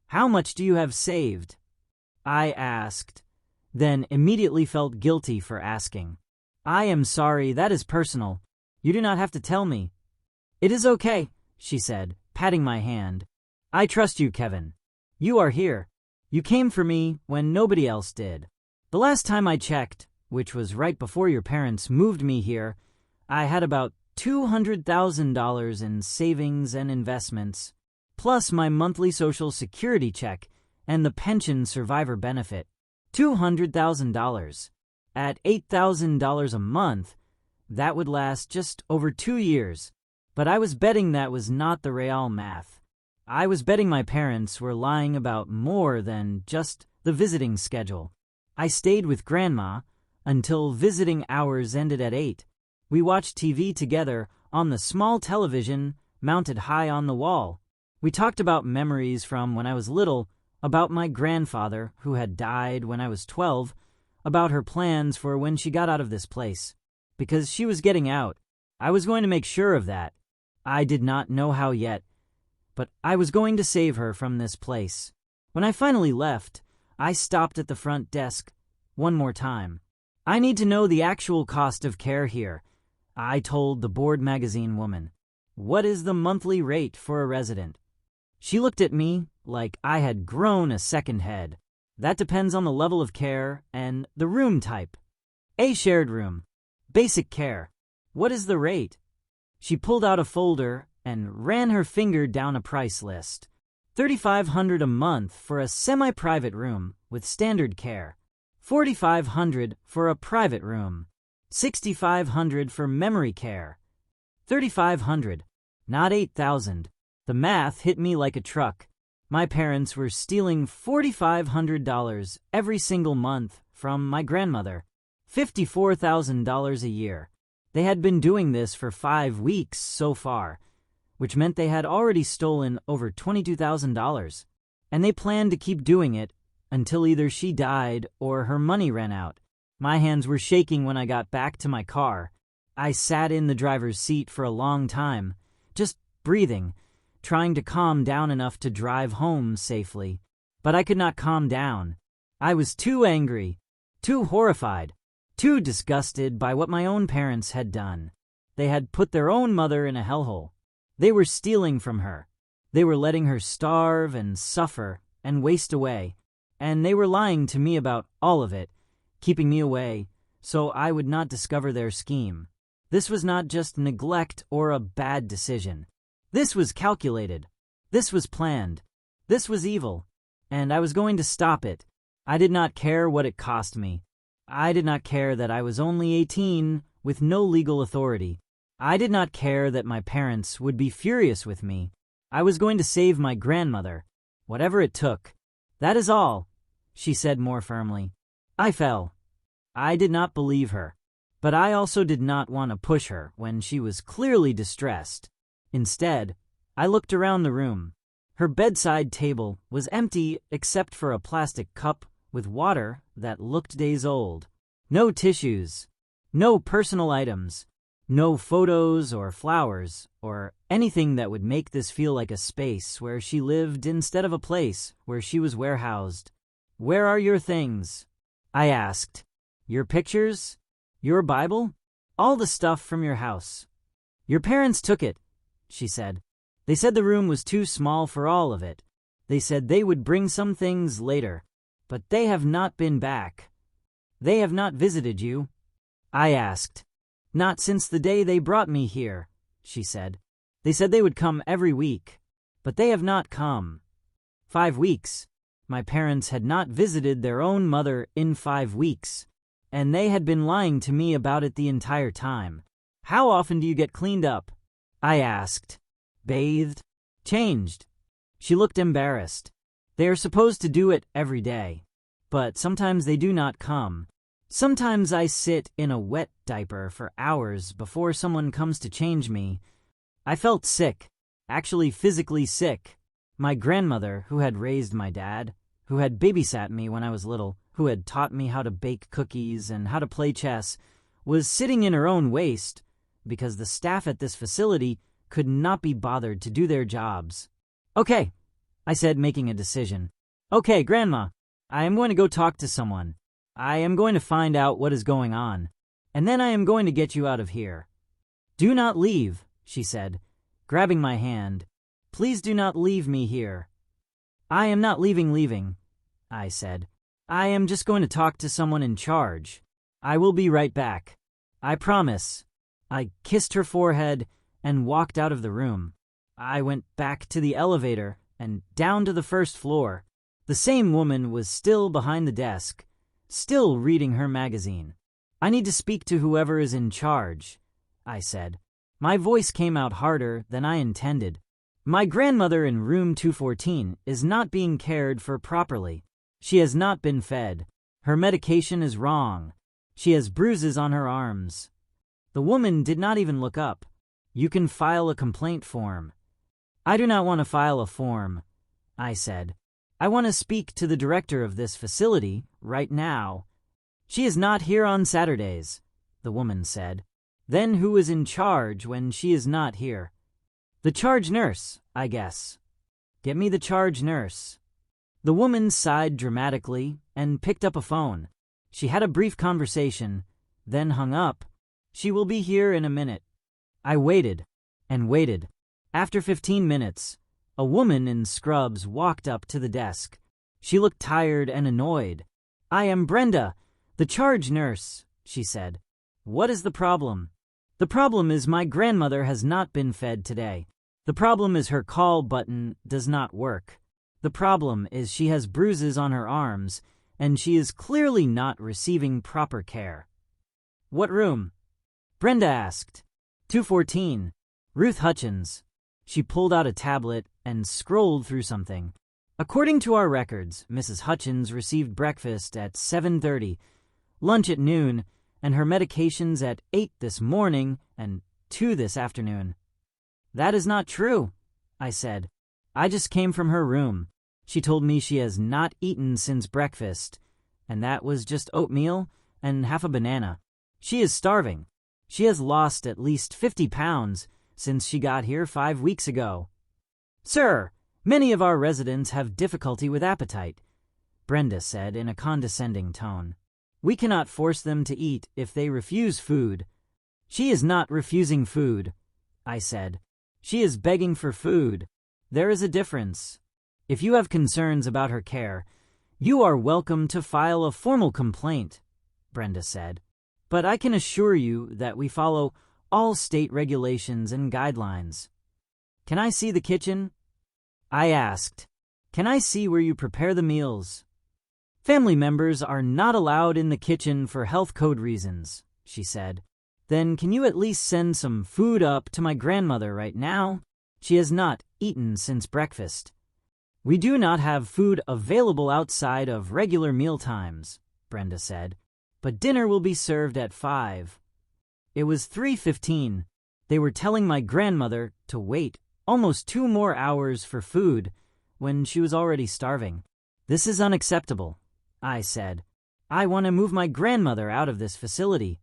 How much do you have saved? I asked, then immediately felt guilty for asking. I am sorry, that is personal. You do not have to tell me. It is okay, she said, patting my hand. I trust you, Kevin. You are here. You came for me when nobody else did. The last time I checked, which was right before your parents moved me here, I had about $200,000 in savings and investments, plus my monthly Social Security check and the pension survivor benefit. $200,000. At $8,000 a month, that would last just over 2 years. But I was betting that was not the real math. I was betting my parents were lying about more than just the visiting schedule. I stayed with Grandma until visiting hours ended at 8. We watched TV together on the small television mounted high on the wall. We talked about memories from when I was little, about my grandfather who had died when I was 12, about her plans for when she got out of this place. Because she was getting out. I was going to make sure of that. I did not know how yet, but I was going to save her from this place. When I finally left, I stopped at the front desk one more time. I need to know the actual cost of care here, I told the Board magazine woman. What is the monthly rate for a resident? She looked at me like I had grown a second head. That depends on the level of care and the room type. A shared room. Basic care. What is the rate? She pulled out a folder and ran her finger down a price list. $3,500 a month for a semi-private room with standard care. $4,500 for a private room. $6,500 for memory care. $3,500, not $8,000. The math hit me like a truck. My parents were stealing $4,500 every single month from my grandmother. $54,000 a year. They had been doing this for 5 weeks so far, which meant they had already stolen over $22,000. And they planned to keep doing it until either she died or her money ran out. My hands were shaking when I got back to my car. I sat in the driver's seat for a long time, just breathing, trying to calm down enough to drive home safely. But I could not calm down. I was too angry, too horrified, too disgusted by what my own parents had done. They had put their own mother in a hellhole. They were stealing from her. They were letting her starve and suffer and waste away. And they were lying to me about all of it, keeping me away so I would not discover their scheme. This was not just neglect or a bad decision. This was calculated. This was planned. This was evil. And I was going to stop it. I did not care what it cost me. I did not care that I was only 18 with no legal authority. I did not care that my parents would be furious with me. I was going to save my grandmother, whatever it took. That is all, she said more firmly. I fell. I did not believe her. But I also did not want to push her when she was clearly distressed. Instead, I looked around the room. Her bedside table was empty except for a plastic cup with water that looked days old. No tissues, no personal items, no photos or flowers or anything that would make this feel like a space where she lived instead of a place where she was warehoused. Where are your things? I asked. Your pictures? Your Bible? All the stuff from your house. Your parents took it, she said. They said the room was too small for all of it. They said they would bring some things later, but they have not been back. They have not visited you. I asked. Not since the day they brought me here, she said. They said they would come every week, but they have not come. 5 weeks. My parents had not visited their own mother in 5 weeks, and they had been lying to me about it the entire time. How often do you get cleaned up? I asked. Bathed? Changed? She looked embarrassed. They are supposed to do it every day, but sometimes they do not come. Sometimes I sit in a wet diaper for hours before someone comes to change me. I felt sick, actually physically sick. My grandmother, who had raised my dad, who had babysat me when I was little, who had taught me how to bake cookies and how to play chess, was sitting in her own waste because the staff at this facility could not be bothered to do their jobs. Okay, I said, making a decision. Okay, Grandma, I am going to go talk to someone. I am going to find out what is going on, and then I am going to get you out of here. Do not leave, she said, grabbing my hand. Please do not leave me here. I am not leaving, I said. I am just going to talk to someone in charge. I will be right back. I promise. I kissed her forehead and walked out of the room. I went back to the elevator and down to the first floor. The same woman was still behind the desk, still reading her magazine. I need to speak to whoever is in charge, I said. My voice came out harder than I intended. My grandmother in room 214 is not being cared for properly. She has not been fed. Her medication is wrong. She has bruises on her arms. The woman did not even look up. You can file a complaint form. I do not want to file a form, I said. I want to speak to the director of this facility right now. She is not here on Saturdays, the woman said. Then who is in charge when she is not here? The charge nurse, I guess. Get me the charge nurse. The woman sighed dramatically and picked up a phone. She had a brief conversation, then hung up. She will be here in a minute. I waited and waited. After 15 minutes, a woman in scrubs walked up to the desk. She looked tired and annoyed. I am Brenda, the charge nurse, she said. What is the problem? The problem is my grandmother has not been fed today. The problem is her call button does not work. The problem is she has bruises on her arms, and she is clearly not receiving proper care. What room? Brenda asked. 214. Ruth Hutchins. She pulled out a tablet and scrolled through something. According to our records, Mrs. Hutchins received breakfast at 7:30, lunch at noon, and her medications at 8 this morning and 2 this afternoon. That is not true, I said. I just came from her room. She told me she has not eaten since breakfast, and that was just oatmeal and half a banana. She is starving. She has lost at least 50 pounds since she got here 5 weeks ago. Sir, many of our residents have difficulty with appetite, Brenda said in a condescending tone. We cannot force them to eat if they refuse food. She is not refusing food, I said. She is begging for food. There is a difference. If you have concerns about her care, you are welcome to file a formal complaint, Brenda said. But I can assure you that we follow all state regulations and guidelines. Can I see the kitchen? I asked. Can I see where you prepare the meals? Family members are not allowed in the kitchen for health code reasons, she said. Then can you at least send some food up to my grandmother right now? She has not eaten since breakfast. We do not have food available outside of regular meal times, Brenda said, but dinner will be served at 5. It was 3:15. They were telling my grandmother to wait almost 2 more hours for food when she was already starving. This is unacceptable, I said. I want to move my grandmother out of this facility.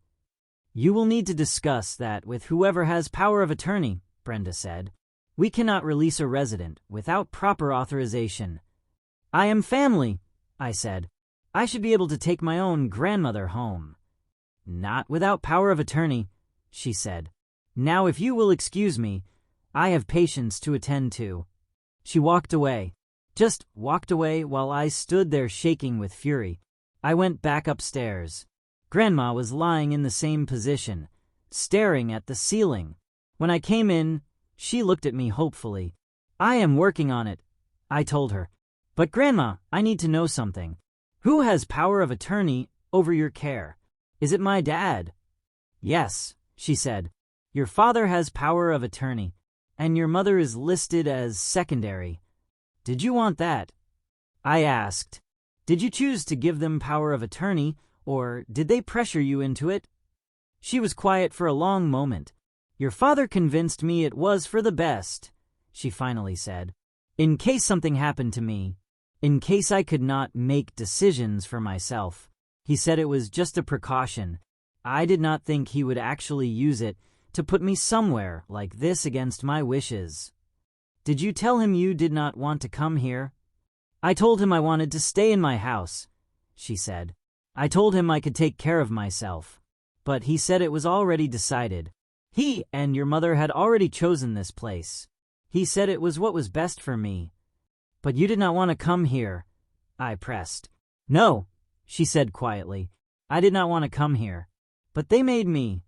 You will need to discuss that with whoever has power of attorney, Brenda said. We cannot release a resident without proper authorization. I am family, I said. I should be able to take my own grandmother home. Not without power of attorney, she said. Now if you will excuse me, I have patients to attend to. She walked away. Just walked away while I stood there shaking with fury. I went back upstairs. Grandma was lying in the same position, staring at the ceiling. When I came in, she looked at me hopefully. I am working on it, I told her. But Grandma, I need to know something. Who has power of attorney over your care? Is it my dad? Yes, she said. Your father has power of attorney, and your mother is listed as secondary. Did you want that? I asked. Did you choose to give them power of attorney, or did they pressure you into it? She was quiet for a long moment. Your father convinced me it was for the best, she finally said. In case something happened to me, in case I could not make decisions for myself. He said it was just a precaution. I did not think he would actually use it to put me somewhere like this against my wishes. Did you tell him you did not want to come here? I told him I wanted to stay in my house, she said. I told him I could take care of myself. But he said it was already decided. He and your mother had already chosen this place. He said it was what was best for me. But you did not want to come here, I pressed. No, she said quietly. I did not want to come here. But they made me.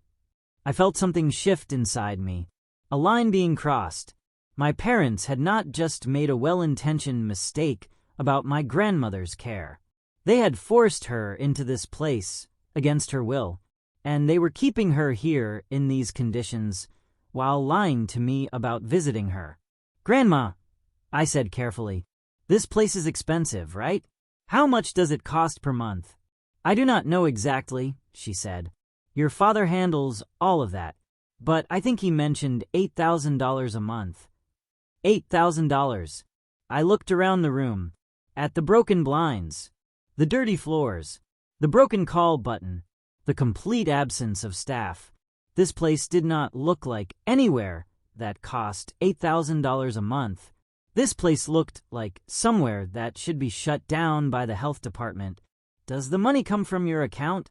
I felt something shift inside me, a line being crossed. My parents had not just made a well-intentioned mistake about my grandmother's care. They had forced her into this place against her will, and they were keeping her here in these conditions while lying to me about visiting her. Grandma, I said carefully, this place is expensive, right? How much does it cost per month? I do not know exactly, she said. Your father handles all of that, but I think he mentioned $8,000 a month. $8,000. I looked around the room, at the broken blinds, the dirty floors, the broken call button, the complete absence of staff. This place did not look like anywhere that cost $8,000 a month. This place looked like somewhere that should be shut down by the health department. Does the money come from your account?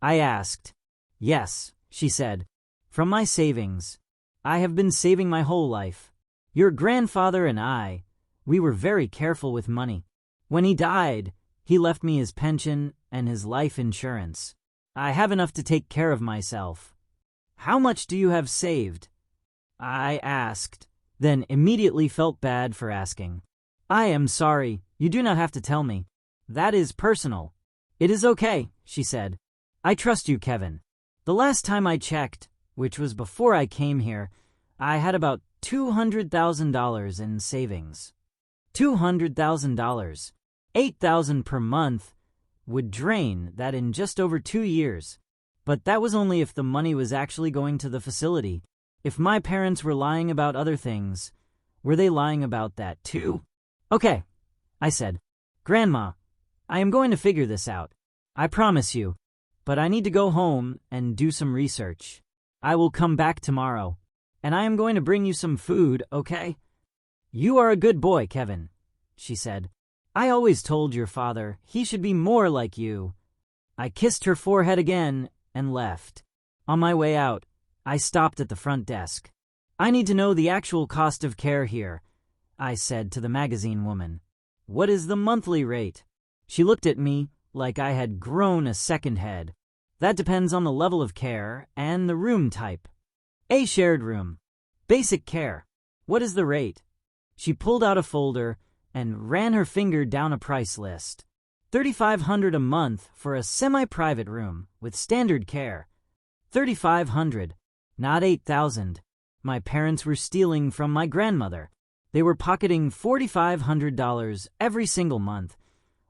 I asked. Yes, she said. From my savings. I have been saving my whole life. Your grandfather and I, we were very careful with money. When he died, he left me his pension and his life insurance. I have enough to take care of myself. How much do you have saved? I asked, then immediately felt bad for asking. I am sorry, you do not have to tell me. That is personal. It is okay, she said. I trust you, Kevin. The last time I checked, which was before I came here, I had about $200,000 in savings. $200,000. $8,000 per month would drain that in just over 2 years. But that was only if the money was actually going to the facility. If my parents were lying about other things, were they lying about that too? Okay, I said. Grandma, I am going to figure this out. I promise you. But I need to go home and do some research. I will come back tomorrow, and I am going to bring you some food, okay? You are a good boy, Kevin, she said. I always told your father he should be more like you. I kissed her forehead again and left. On my way out, I stopped at the front desk. I need to know the actual cost of care here, I said to the magazine woman. What is the monthly rate? She looked at me like I had grown a second head. That depends on the level of care and the room type. A shared room. Basic care. What is the rate? She pulled out a folder and ran her finger down a price list. $3,500 a month for a semi-private room with standard care. $3,500, not $8,000. My parents were stealing from my grandmother. They were pocketing $4,500 every single month,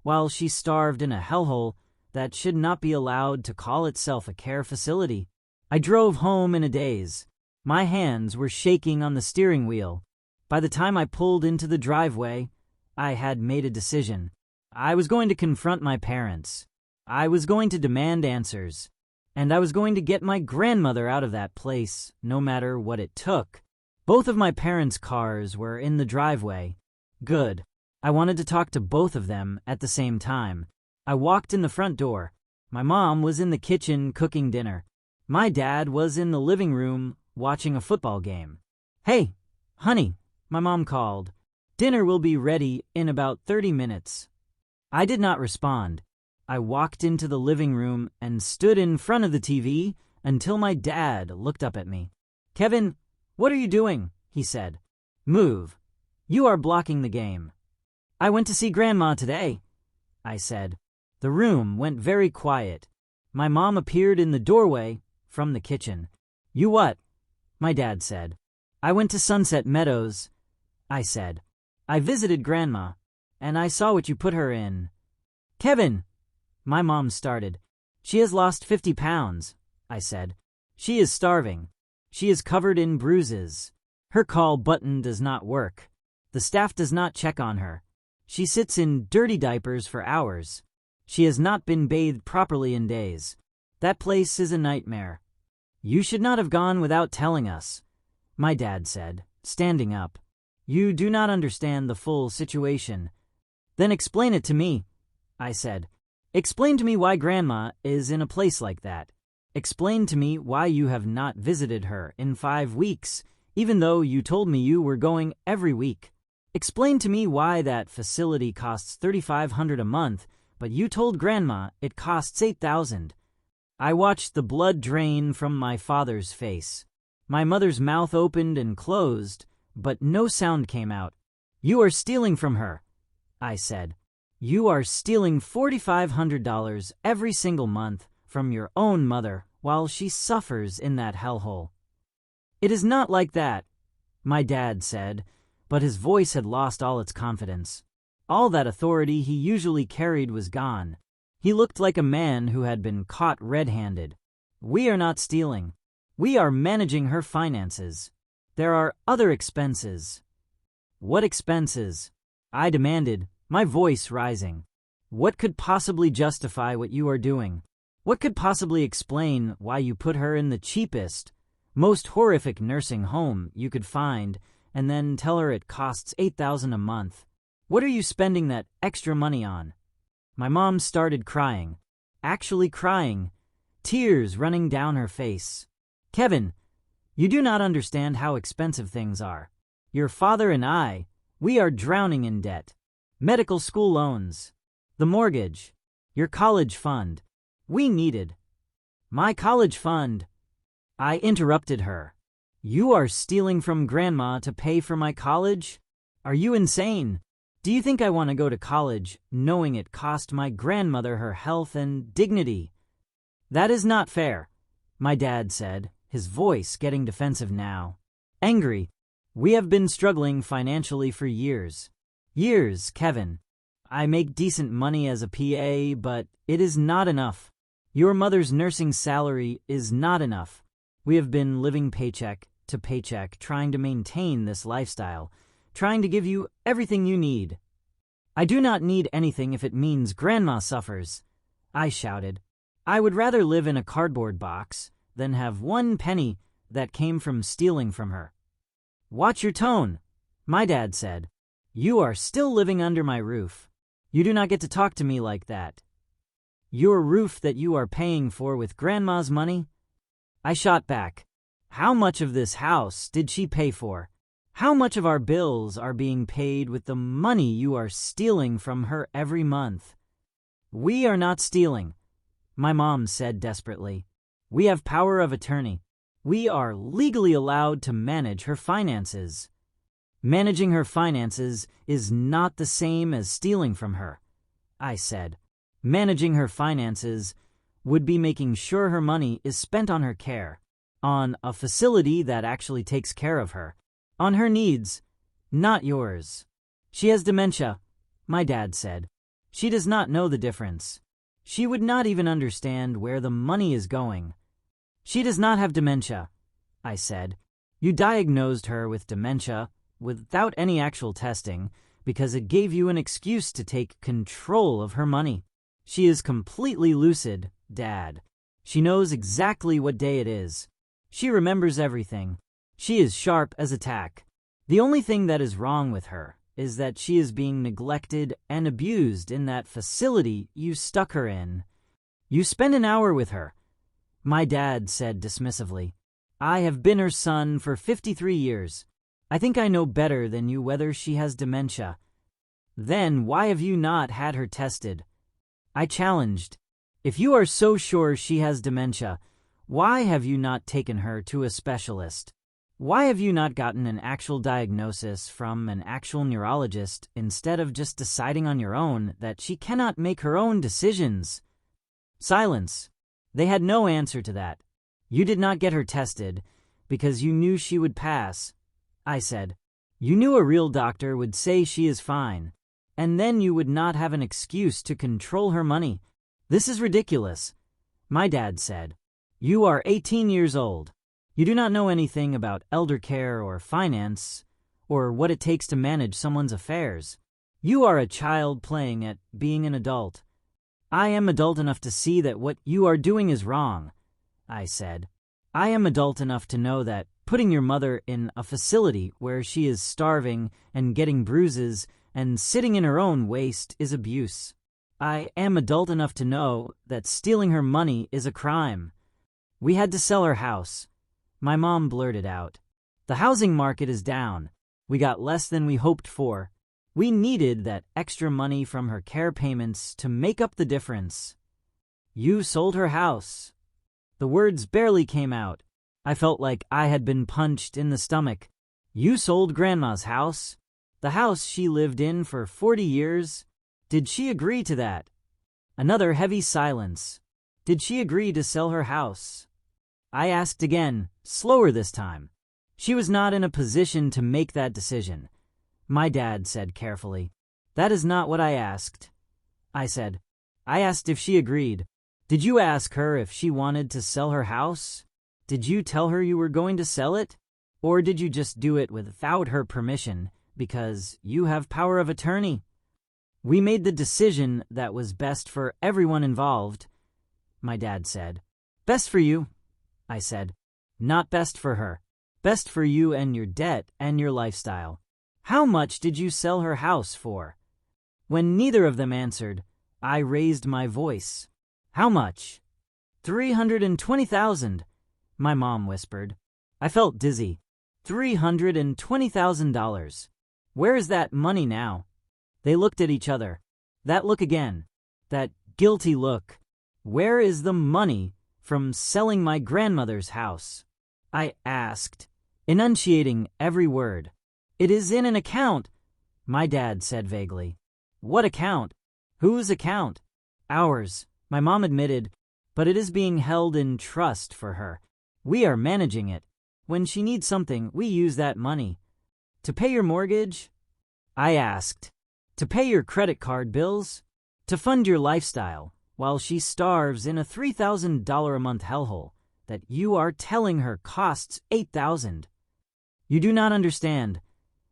while she starved in a hellhole that should not be allowed to call itself a care facility. I drove home in a daze. My hands were shaking on the steering wheel. By the time I pulled into the driveway, I had made a decision. I was going to confront my parents. I was going to demand answers. And I was going to get my grandmother out of that place, no matter what it took. Both of my parents' cars were in the driveway. Good. I wanted to talk to both of them at the same time. I walked in the front door. My mom was in the kitchen cooking dinner. My dad was in the living room watching a football game. Hey, honey, my mom called. Dinner will be ready in about 30 minutes. I did not respond. I walked into the living room and stood in front of the TV until my dad looked up at me. Kevin, what are you doing? He said. Move. You are blocking the game. I went to see Grandma today, I said. The room went very quiet. My mom appeared in the doorway from the kitchen. You what? My dad said. I went to Sunset Meadows, I said. I visited Grandma, and I saw what you put her in. Kevin, my mom started. She has lost 50 pounds, I said. She is starving. She is covered in bruises. Her call button does not work. The staff does not check on her. She sits in dirty diapers for hours. She has not been bathed properly in days. That place is a nightmare. You should not have gone without telling us, my dad said, standing up. You do not understand the full situation. Then explain it to me, I said. Explain to me why Grandma is in a place like that. Explain to me why you have not visited her in 5 weeks, even though you told me you were going every week. Explain to me why that facility costs $3,500 a month, but you told Grandma it costs $8,000. I watched the blood drain from my father's face. My mother's mouth opened and closed, but no sound came out. You are stealing from her, I said. You are stealing $4,500 every single month from your own mother while she suffers in that hellhole. It is not like that, my dad said, but his voice had lost all its confidence. All that authority he usually carried was gone. He looked like a man who had been caught red-handed. We are not stealing. We are managing her finances. There are other expenses. What expenses? I demanded, my voice rising. What could possibly justify what you are doing? What could possibly explain why you put her in the cheapest, most horrific nursing home you could find and then tell her it costs $8,000 a month? What are you spending that extra money on? My mom started crying, actually crying, tears running down her face. Kevin, you do not understand how expensive things are. Your father and I, we are drowning in debt. Medical school loans, the mortgage, your college fund. We needed. My college fund. I interrupted her. You are stealing from Grandma to pay for my college? Are you insane? Do you think I want to go to college knowing it cost my grandmother her health and dignity? That is not fair, my dad said, his voice getting defensive now. Angry. We have been struggling financially for years. Years, Kevin. I make decent money as a PA, but it is not enough. Your mother's nursing salary is not enough. We have been living paycheck to paycheck, trying to maintain this lifestyle, trying to give you everything you need. I do not need anything if it means Grandma suffers, I shouted. I would rather live in a cardboard box than have 1 penny that came from stealing from her. Watch your tone, my dad said. You are still living under my roof. You do not get to talk to me like that. Your roof that you are paying for with Grandma's money? I shot back. How much of this house did she pay for? How much of our bills are being paid with the money you are stealing from her every month? We are not stealing, my mom said desperately. We have power of attorney. We are legally allowed to manage her finances. Managing her finances is not the same as stealing from her, I said. Managing her finances would be making sure her money is spent on her care, on a facility that actually takes care of her, on her needs, not yours. She has dementia, my dad said. She does not know the difference. She would not even understand where the money is going. She does not have dementia, I said. You diagnosed her with dementia without any actual testing because it gave you an excuse to take control of her money. She is completely lucid, Dad. She knows exactly what day it is. She remembers everything. She is sharp as a tack. The only thing that is wrong with her is that she is being neglected and abused in that facility you stuck her in. You spend an hour with her, my dad said dismissively. I have been her son for 53 years. I think I know better than you whether she has dementia. Then why have you not had her tested? I challenged. If you are so sure she has dementia, why have you not taken her to a specialist? Why have you not gotten an actual diagnosis from an actual neurologist instead of just deciding on your own that she cannot make her own decisions? Silence. They had no answer to that. You did not get her tested because you knew she would pass. I said. You knew a real doctor would say she is fine, and then you would not have an excuse to control her money. This is ridiculous. My dad said. You are 18 years old. You do not know anything about elder care or finance, or what it takes to manage someone's affairs. You are a child playing at being an adult. I am adult enough to see that what you are doing is wrong, I said. I am adult enough to know that putting your mother in a facility where she is starving and getting bruises and sitting in her own waste is abuse. I am adult enough to know that stealing her money is a crime. We had to sell our house. My mom blurted out. The housing market is down. We got less than we hoped for. We needed that extra money from her care payments to make up the difference. You sold her house. The words barely came out. I felt like I had been punched in the stomach. You sold Grandma's house? The house she lived in for 40 years? Did she agree to that? Another heavy silence. Did she agree to sell her house? I asked again, slower this time. She was not in a position to make that decision. My dad said carefully. That is not what I asked. I said. I asked if she agreed. Did you ask her if she wanted to sell her house? Did you tell her you were going to sell it? Or did you just do it without her permission because you have power of attorney? We made the decision that was best for everyone involved, my dad said. Best for you, I said. Not best for her. Best for you and your debt and your lifestyle. How much did you sell her house for? When neither of them answered, I raised my voice. How much? $320,000, my mom whispered. I felt dizzy. $320,000. Where is that money now? They looked at each other. That look again. That guilty look. Where is the money from selling my grandmother's house? I asked, enunciating every word. It is in an account, my dad said vaguely. What account? Whose account? Ours, my mom admitted, but it is being held in trust for her. We are managing it. When she needs something, we use that money. To pay your mortgage? I asked. To pay your credit card bills? To fund your lifestyle, while she starves in a $3,000 a month hellhole that you are telling her costs $8,000. You do not understand,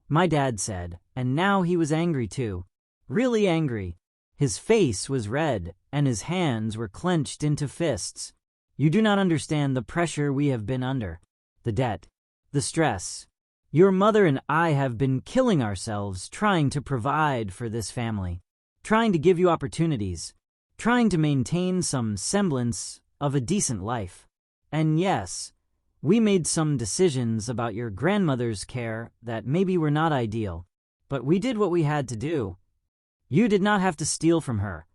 my dad said, and now he was angry too. Really angry. His face was red, and his hands were clenched into fists. You do not understand the pressure we have been under, the debt, the stress. Your mother and I have been killing ourselves trying to provide for this family, trying to give you opportunities, trying to maintain some semblance of a decent life. And yes, we made some decisions about your grandmother's care that maybe were not ideal, but we did what we had to do. You did not have to steal from her,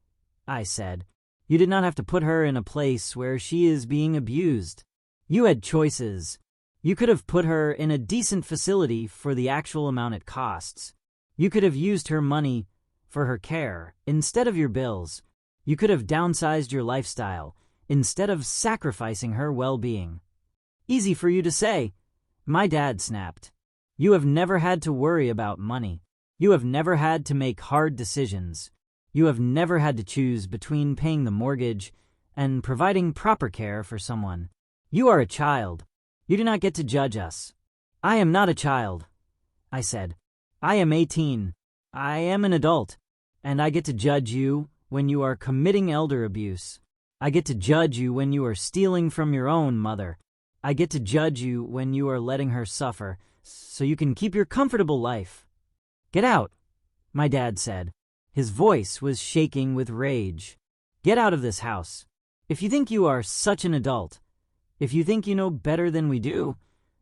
I said. You did not have to put her in a place where she is being abused. You had choices. You could have put her in a decent facility for the actual amount it costs. You could have used her money for her care instead of your bills. You could have downsized your lifestyle instead of sacrificing her well-being. Easy for you to say, my dad snapped. You have never had to worry about money. You have never had to make hard decisions. You have never had to choose between paying the mortgage and providing proper care for someone. You are a child. You do not get to judge us. I am not a child, I said. I am 18. I am an adult, and I get to judge you when you are committing elder abuse. I get to judge you when you are stealing from your own mother. I get to judge you when you are letting her suffer so you can keep your comfortable life. Get out, my dad said. His voice was shaking with rage. Get out of this house. If you think you are such an adult, if you think you know better than we do,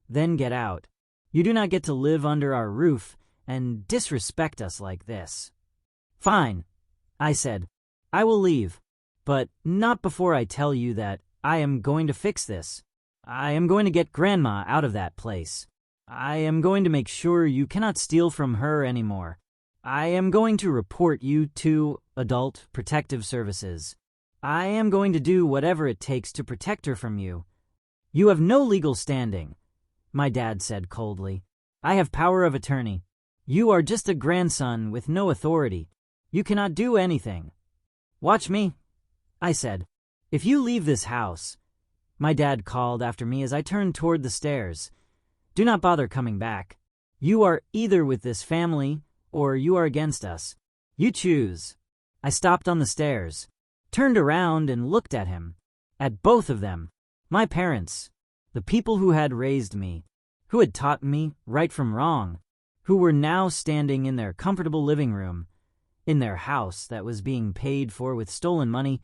then get out. You do not get to live under our roof and disrespect us like this. Fine, I said. I will leave, but not before I tell you that I am going to fix this. I am going to get Grandma out of that place. I am going to make sure you cannot steal from her anymore. I am going to report you to Adult Protective Services. I am going to do whatever it takes to protect her from you. You have no legal standing, my dad said coldly. I have power of attorney. You are just a grandson with no authority. You cannot do anything. Watch me, I said. If you leave this house, my dad called after me as I turned toward the stairs. Do not bother coming back. You are either with this family or you are against us. You choose. I stopped on the stairs, turned around and looked at him. At both of them. My parents. The people who had raised me, who had taught me right from wrong, who were now standing in their comfortable living room, in their house that was being paid for with stolen money,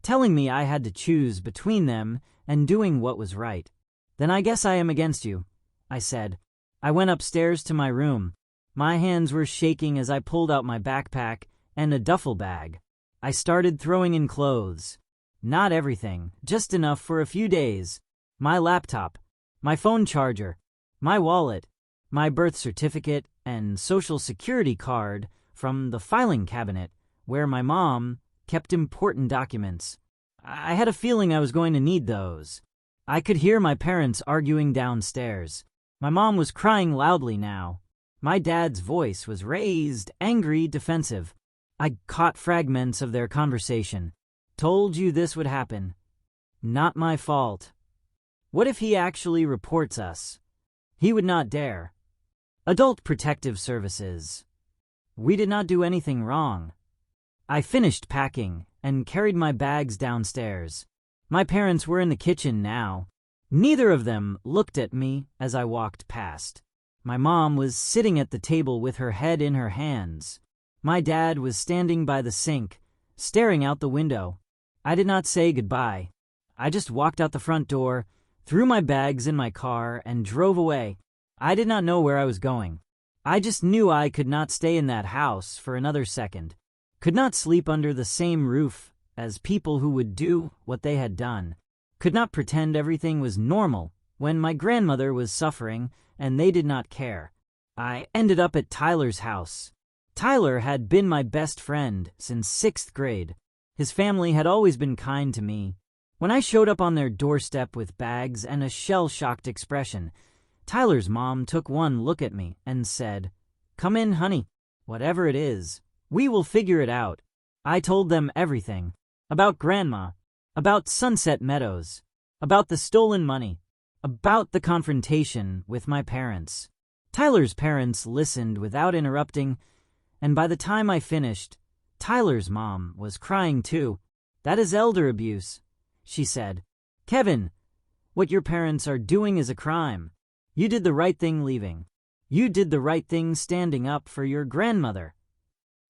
telling me I had to choose between them and doing what was right. Then I guess I am against you, I said. I went upstairs to my room. My hands were shaking as I pulled out my backpack and a duffel bag. I started throwing in clothes. Not everything, just enough for a few days. My laptop, my phone charger, my wallet, my birth certificate and social security card from the filing cabinet where my mom kept important documents. I had a feeling I was going to need those. I could hear my parents arguing downstairs. My mom was crying loudly now. My dad's voice was raised, angry, defensive. I caught fragments of their conversation. Told you this would happen. Not my fault. What if he actually reports us? He would not dare. Adult Protective Services. We did not do anything wrong. I finished packing and carried my bags downstairs. My parents were in the kitchen now. Neither of them looked at me as I walked past. My mom was sitting at the table with her head in her hands. My dad was standing by the sink, staring out the window. I did not say goodbye. I just walked out the front door, threw my bags in my car, and drove away. I did not know where I was going. I just knew I could not stay in that house for another second. Could not sleep under the same roof as people who would do what they had done. Could not pretend everything was normal when my grandmother was suffering and they did not care. I ended up at Tyler's house. Tyler had been my best friend since 6th grade. His family had always been kind to me. When I showed up on their doorstep with bags and a shell-shocked expression, Tyler's mom took one look at me and said, "Come in, honey. Whatever it is, we will figure it out." I told them everything. About Grandma, about Sunset Meadows, about the stolen money, about the confrontation with my parents. Tyler's parents listened without interrupting, and by the time I finished, Tyler's mom was crying too. "That is elder abuse," she said. "Kevin, what your parents are doing is a crime. You did the right thing leaving. You did the right thing standing up for your grandmother."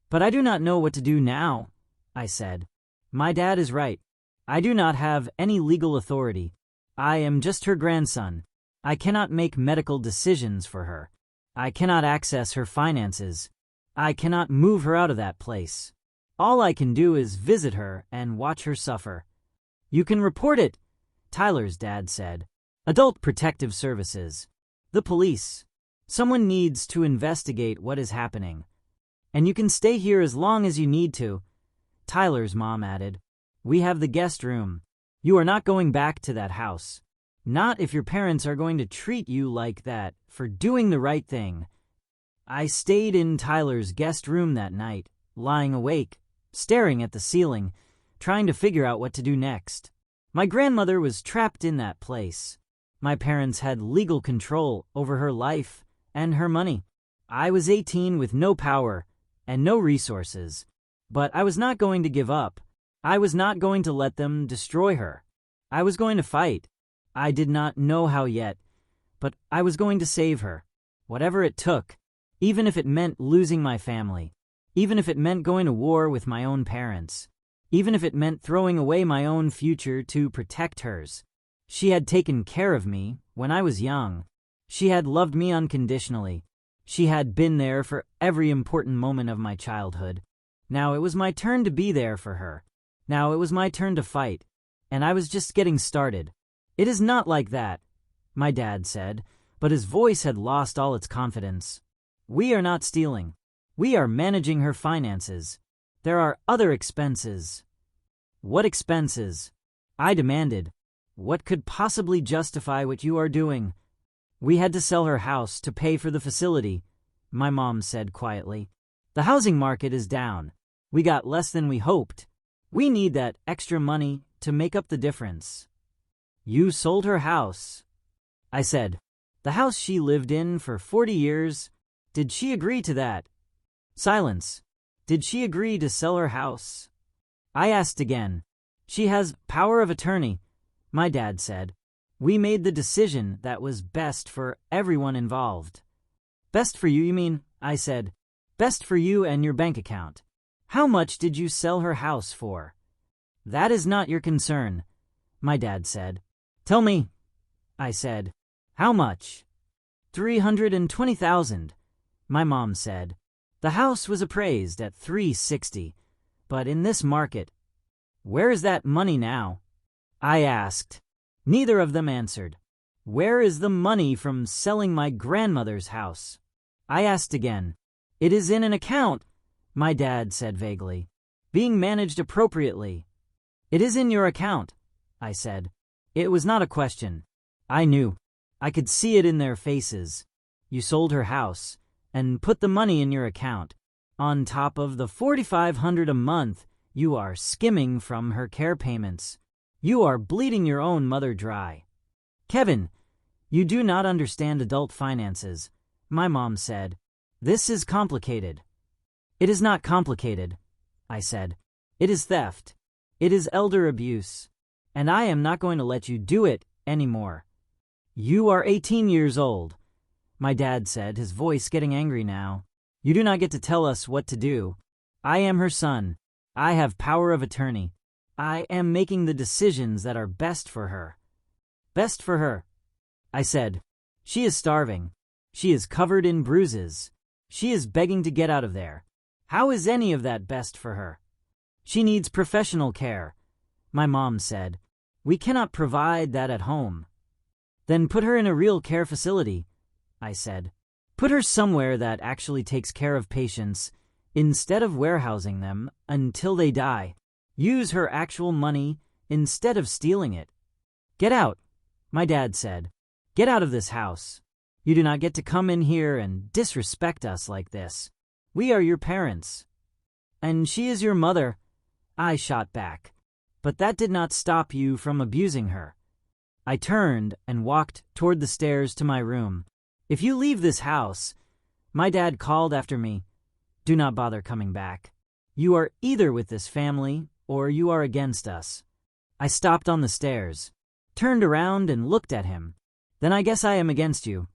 "But I do not know what to do now," I said. "My dad is right. I do not have any legal authority. I am just her grandson. I cannot make medical decisions for her. I cannot access her finances. I cannot move her out of that place. All I can do is visit her and watch her suffer." "You can report it," Tyler's dad said. "Adult Protective Services. The police. Someone needs to investigate what is happening. And you can stay here as long as you need to." Tyler's mom added, "We have the guest room. You are not going back to that house. Not if your parents are going to treat you like that for doing the right thing." I stayed in Tyler's guest room that night, lying awake, staring at the ceiling, trying to figure out what to do next. My grandmother was trapped in that place. My parents had legal control over her life and her money. I was 18 with no power and no resources. But I was not going to give up. I was not going to let them destroy her. I was going to fight. I did not know how yet, but I was going to save her. Whatever it took, even if it meant losing my family, even if it meant going to war with my own parents, even if it meant throwing away my own future to protect hers. She had taken care of me when I was young. She had loved me unconditionally. She had been there for every important moment of my childhood. Now it was my turn to be there for her. Now it was my turn to fight. And I was just getting started. "It is not like that," my dad said, but his voice had lost all its confidence. "We are not stealing. We are managing her finances. There are other expenses." "What expenses?" I demanded. "What could possibly justify what you are doing?" "We had to sell her house to pay for the facility," my mom said quietly. "The housing market is down. We got less than we hoped. We need that extra money to make up the difference." "You sold her house," I said. "The house she lived in for 40 years. Did she agree to that?" Silence. "Did she agree to sell her house?" I asked again. "She has power of attorney," my dad said. "We made the decision that was best for everyone involved." "Best for you mean?" I said. "Best for you and your bank account. How much did you sell her house for?" "That is not your concern," my dad said. "Tell me," I said. "How much?" $320,000, my mom said. "The house was appraised at $360, but in this market—" "Where is that money now?" I asked. Neither of them answered. "Where is the money from selling my grandmother's house?" I asked again. "It is in an account," my dad said vaguely. "Being managed appropriately." "It is in your account," I said. It was not a question. I knew. I could see it in their faces. "You sold her house and put the money in your account. On top of the $4,500 a month you are skimming from her care payments. You are bleeding your own mother dry." "Kevin, you do not understand adult finances," my mom said. "This is complicated." "It is not complicated," I said. "It is theft. It is elder abuse. And I am not going to let you do it anymore." "You are 18 years old," my dad said, his voice getting angry now. "You do not get to tell us what to do. I am her son. I have power of attorney. I am making the decisions that are best for her." "Best for her," I said. "She is starving. She is covered in bruises. She is begging to get out of there. How is any of that best for her?" "She needs professional care," my mom said. "We cannot provide that at home." "Then put her in a real care facility," I said. "Put her somewhere that actually takes care of patients, instead of warehousing them until they die. Use her actual money instead of stealing it." "Get out," my dad said. "Get out of this house. You do not get to come in here and disrespect us like this. We are your parents." "And she is your mother," I shot back. "But that did not stop you from abusing her." I turned and walked toward the stairs to my room. "If you leave this house," my dad called after me, "do not bother coming back. You are either with this family or you are against us." I stopped on the stairs, turned around and looked at him. "Then I guess I am against you,"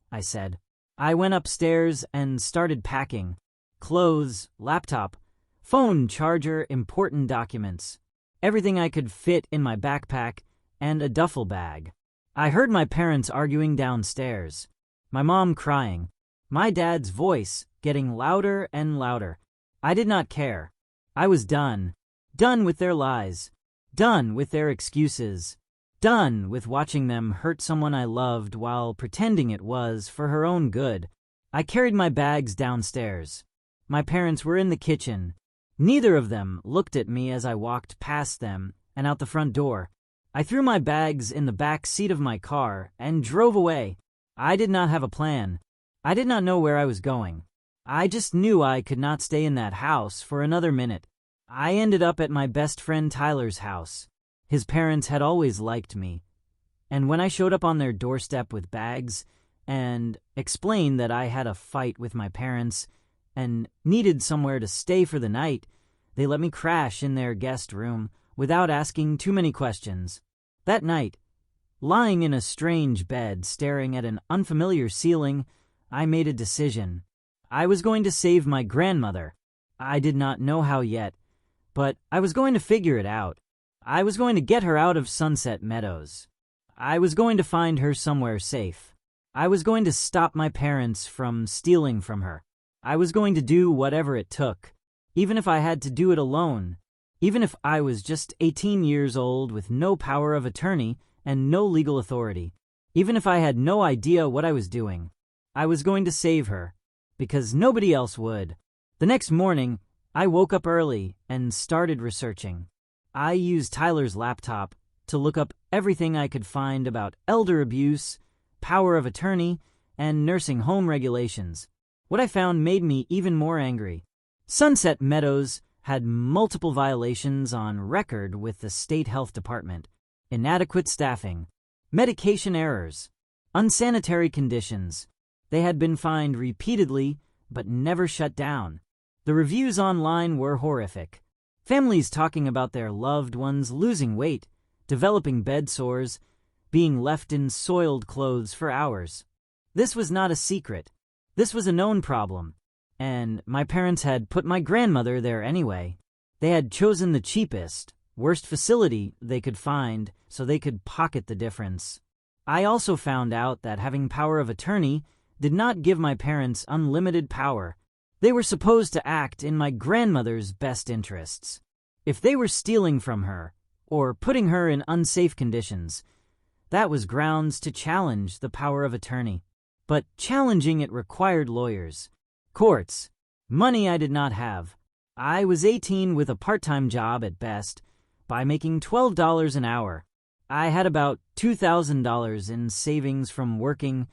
I said. I went upstairs and started packing. Clothes, laptop, phone, charger, important documents. Everything I could fit in my backpack and a duffel bag. I heard my parents arguing downstairs, my mom crying, my dad's voice getting louder and louder. I did not care. I was done. Done with their lies. Done with their excuses. Done with watching them hurt someone I loved while pretending it was for her own good. I carried my bags downstairs. My parents were in the kitchen. Neither of them looked at me as I walked past them and out the front door. I threw my bags in the back seat of my car and drove away. I did not have a plan. I did not know where I was going. I just knew I could not stay in that house for another minute. I ended up at my best friend Tyler's house. His parents had always liked me. And when I showed up on their doorstep with bags and explained that I had a fight with my parents and needed somewhere to stay for the night, they let me crash in their guest room without asking too many questions. That night, lying in a strange bed staring at an unfamiliar ceiling, I made a decision. I was going to save my grandmother. I did not know how yet, but I was going to figure it out. I was going to get her out of Sunset Meadows. I was going to find her somewhere safe. I was going to stop my parents from stealing from her. I was going to do whatever it took, even if I had to do it alone, even if I was just 18 years old with no power of attorney and no legal authority. Even if I had no idea what I was doing, I was going to save her, because nobody else would. The next morning, I woke up early and started researching. I used Tyler's laptop to look up everything I could find about elder abuse, power of attorney, and nursing home regulations. What I found made me even more angry. Sunset Meadows had multiple violations on record with the state health department: inadequate staffing, medication errors, unsanitary conditions. They had been fined repeatedly, but never shut down. The reviews online were horrific. Families talking about their loved ones losing weight, developing bed sores, being left in soiled clothes for hours. This was not a secret. This was a known problem. And my parents had put my grandmother there anyway. They had chosen the cheapest, worst facility they could find so they could pocket the difference. I also found out that having power of attorney did not give my parents unlimited power. They were supposed to act in my grandmother's best interests. If they were stealing from her or putting her in unsafe conditions, that was grounds to challenge the power of attorney. But challenging it required lawyers, courts, money I did not have. I was 18 with a part-time job at best, by making $12 an hour. I had about $2,000 in savings from working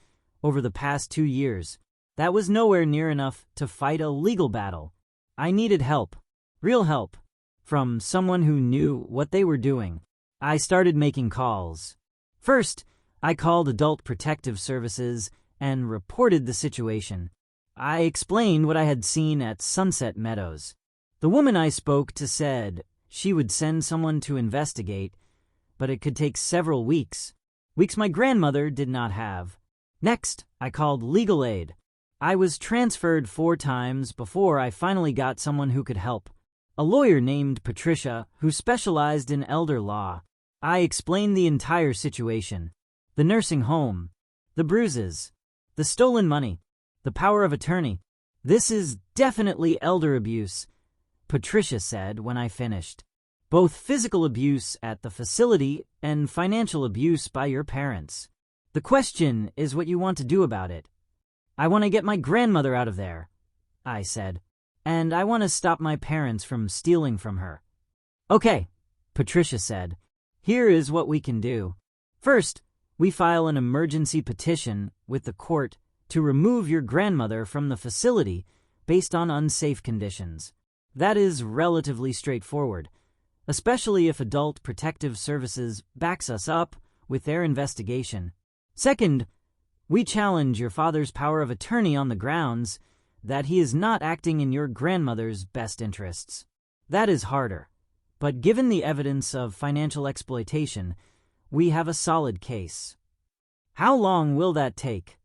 over the past 2 years. That was nowhere near enough to fight a legal battle. I needed help, real help, from someone who knew what they were doing. I started making calls. First, I called Adult Protective Services and reported the situation. I explained what I had seen at Sunset Meadows. The woman I spoke to said she would send someone to investigate, but it could take several weeks my grandmother did not have. Next, I called legal aid. I was transferred 4 times before I finally got someone who could help. A lawyer named Patricia who specialized in elder law. I explained the entire situation: the nursing home, the bruises, the stolen money, the power of attorney. "This is definitely elder abuse," Patricia said when I finished. "Both physical abuse at the facility and financial abuse by your parents. The question is what you want to do about it." "I want to get my grandmother out of there," I said, "and I want to stop my parents from stealing from her." "Okay," Patricia said. "Here is what we can do. First, we file an emergency petition with the court to remove your grandmother from the facility based on unsafe conditions. That is relatively straightforward, especially if Adult Protective Services backs us up with their investigation. Second, we challenge your father's power of attorney on the grounds that he is not acting in your grandmother's best interests. That is harder, but given the evidence of financial exploitation, we have a solid case." "How long will that take?"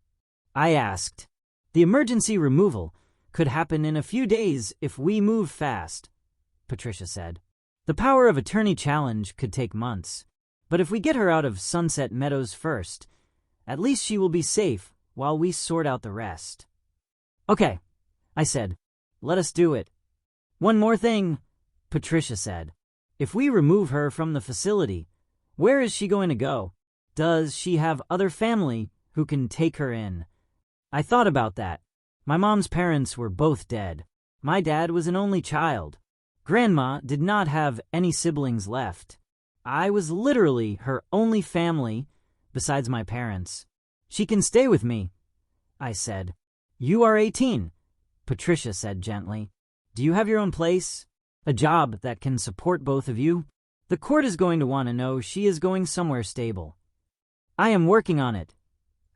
I asked. "The emergency removal could happen in a few days if we move fast," Patricia said. "The power of attorney challenge could take months, but if we get her out of Sunset Meadows first, at least she will be safe while we sort out the rest." "Okay," I said. "Let us do it." "One more thing," Patricia said. "If we remove her from the facility, where is she going to go? Does she have other family who can take her in?" I thought about that. My mom's parents were both dead. My dad was an only child. Grandma did not have any siblings left. I was literally her only family besides my parents. "She can stay with me," I said. "You are 18, Patricia said gently. "Do you have your own place? A job that can support both of you? The court is going to want to know she is going somewhere stable." "I am working on it,"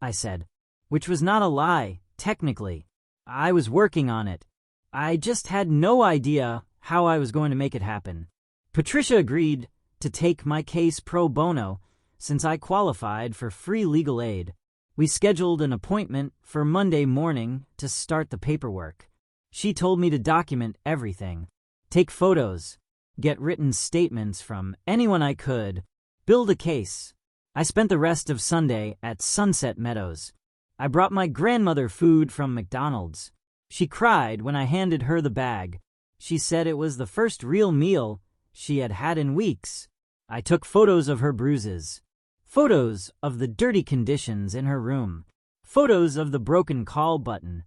I said, which was not a lie, technically. I was working on it. I just had no idea how I was going to make it happen. Patricia agreed to take my case pro bono since I qualified for free legal aid. We scheduled an appointment for Monday morning to start the paperwork. She told me to document everything, take photos, get written statements from anyone I could, build a case. I spent the rest of Sunday at Sunset Meadows. I brought my grandmother food from McDonald's. She cried when I handed her the bag. She said it was the first real meal she had had in weeks. I took photos of her bruises, Photos of the dirty conditions in her room. Photos of the broken call button.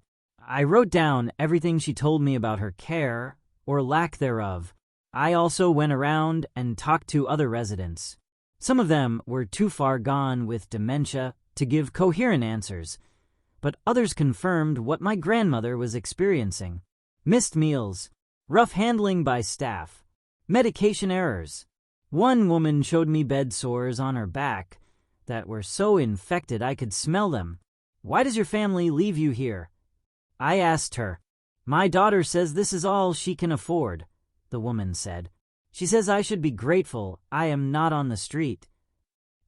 I wrote down everything she told me about her care, or lack thereof. I also went around and talked to other residents. Some of them were too far gone with dementia to give coherent answers, but others confirmed what my grandmother was experiencing. Missed meals, rough handling by staff, medication errors. One woman showed me bed sores on her back that were so infected I could smell them. "Why does your family leave you here?" I asked her. "My daughter says this is all she can afford," the woman said. "She says I should be grateful I am not on the street."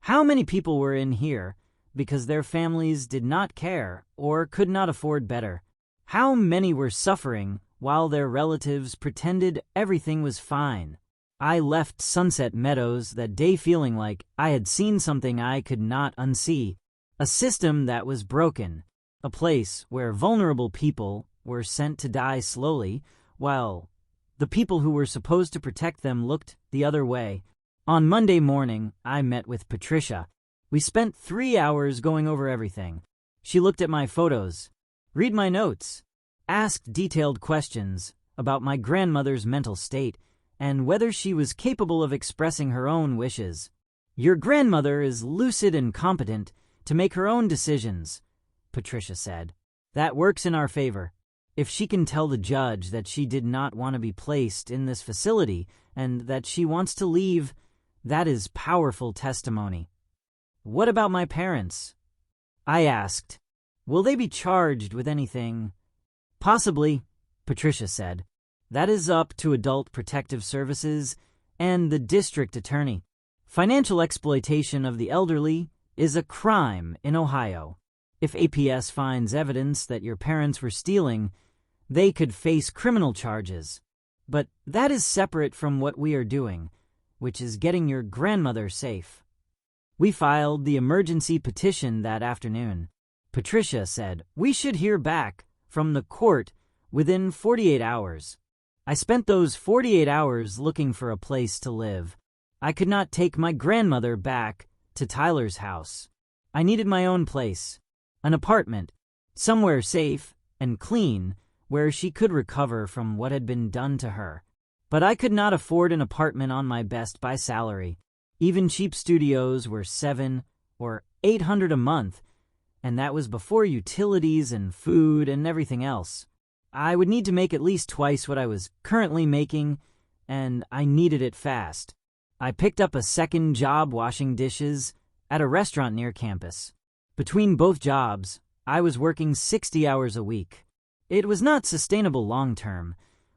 How many people were in here because their families did not care or could not afford better? How many were suffering while their relatives pretended everything was fine? I left Sunset Meadows that day feeling like I had seen something I could not unsee, a system that was broken, a place where vulnerable people were sent to die slowly, while the people who were supposed to protect them looked the other way. On Monday morning, I met with Patricia. We spent 3 hours going over everything. She looked at my photos, read my notes, asked detailed questions about my grandmother's mental state and whether she was capable of expressing her own wishes. "Your grandmother is lucid and competent to make her own decisions," Patricia said. "That works in our favor. If she can tell the judge that she did not want to be placed in this facility and that she wants to leave, that is powerful testimony." "What about my parents?" I asked. "Will they be charged with anything?" "Possibly," Patricia said. "That is up to Adult Protective Services and the district attorney. Financial exploitation of the elderly is a crime in Ohio. If APS finds evidence that your parents were stealing, they could face criminal charges. But that is separate from what we are doing, which is getting your grandmother safe." We filed the emergency petition that afternoon. Patricia said we should hear back from the court within 48 hours. I spent those 48 hours looking for a place to live. I could not take my grandmother back to Tyler's house. I needed my own place, an apartment, somewhere safe and clean where she could recover from what had been done to her. But I could not afford an apartment on my Best Buy salary. Even cheap studios were $700 or $800 a month, and that was before utilities and food and everything else. I would need to make at least twice what I was currently making, and I needed it fast. I picked up a second job washing dishes at a restaurant near campus. Between both jobs, I was working 60 hours a week. It was not sustainable long term,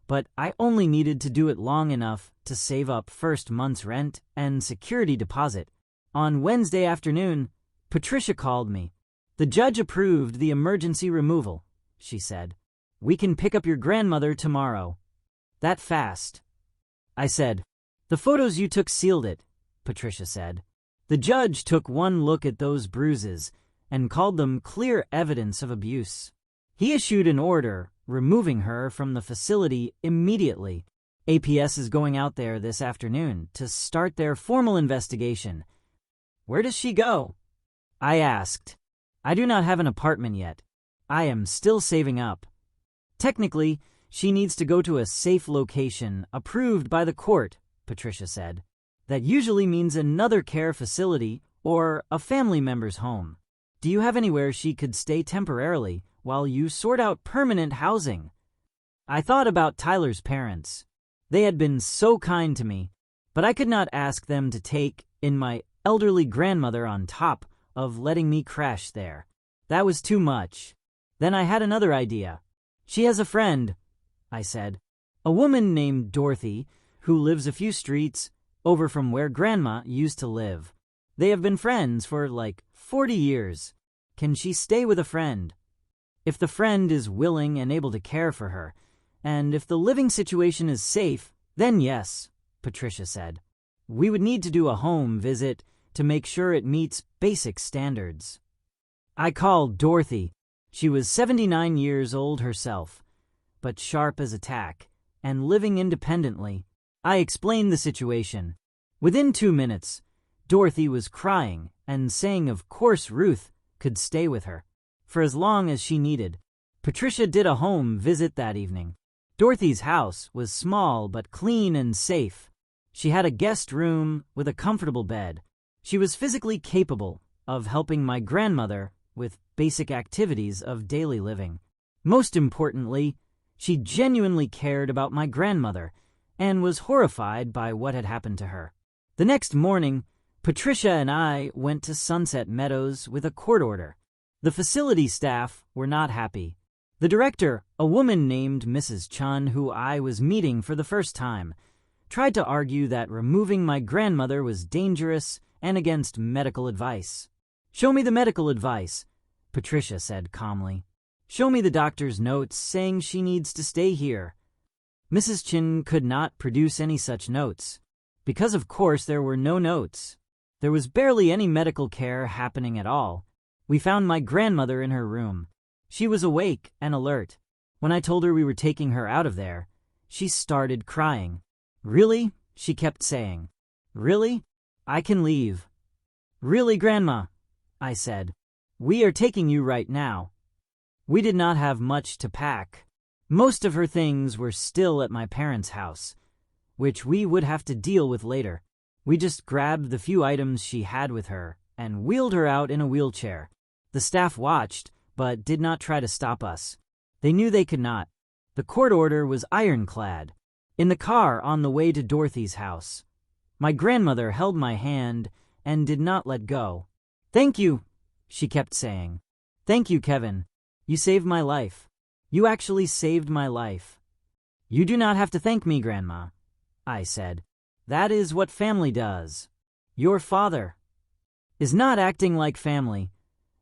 but I only needed to do it long enough to save up first month's rent and security deposit. On Wednesday afternoon, Patricia called me. "The judge approved the emergency removal," she said. "We can pick up your grandmother tomorrow." "That fast?" I said. "The photos you took sealed it," Patricia said. "The judge took one look at those bruises and called them clear evidence of abuse. He issued an order removing her from the facility immediately. APS is going out there this afternoon to start their formal investigation." "Where does she go?" I asked. "I do not have an apartment yet. I am still saving up. Technically, she needs to go to a safe location approved by the court," Patricia said. "That usually means another care facility or a family member's home. Do you have anywhere she could stay temporarily while you sort out permanent housing?" I thought about Tyler's parents. They had been so kind to me, but I could not ask them to take in my elderly grandmother on top of letting me crash there. That was too much. Then I had another idea. "She has a friend," I said. "A woman named Dorothy who lives a few streets over from where Grandma used to live. They have been friends for like 40 years. Can she stay with a friend? If the friend is willing and able to care for her, and if the living situation is safe, then yes," Patricia said. "We would need to do a home visit to make sure it meets basic standards." I called Dorothy. She was 79 years old herself, but sharp as a tack and living independently. I explained the situation. Within 2 minutes, Dorothy was crying and saying of course Ruth could stay with her for as long as she needed. Patricia did a home visit that evening. Dorothy's house was small but clean and safe. She had a guest room with a comfortable bed. She was physically capable of helping my grandmother with basic activities of daily living. Most importantly, she genuinely cared about my grandmother and was horrified by what had happened to her. The next morning, Patricia and I went to Sunset Meadows with a court order. The facility staff were not happy. The director, a woman named Mrs. Chun, who I was meeting for the first time, tried to argue that removing my grandmother was dangerous and against medical advice. "Show me the medical advice," Patricia said calmly. "Show me the doctor's notes saying she needs to stay here." Mrs. Chin could not produce any such notes, because of course there were no notes. There was barely any medical care happening at all. We found my grandmother in her room. She was awake and alert. When I told her we were taking her out of there, she started crying. "Really?" she kept saying. "Really? I can leave." "Really, Grandma?" I said. "We are taking you right now." We did not have much to pack. Most of her things were still at my parents' house, which we would have to deal with later. We just grabbed the few items she had with her and wheeled her out in a wheelchair. The staff watched, but did not try to stop us. They knew they could not. The court order was ironclad. In the car on the way to Dorothy's house, my grandmother held my hand and did not let go. "Thank you," she kept saying. "Thank you, Kevin. You saved my life. You actually saved my life." "You do not have to thank me, Grandma," I said. "That is what family does." "Your father is not acting like family,"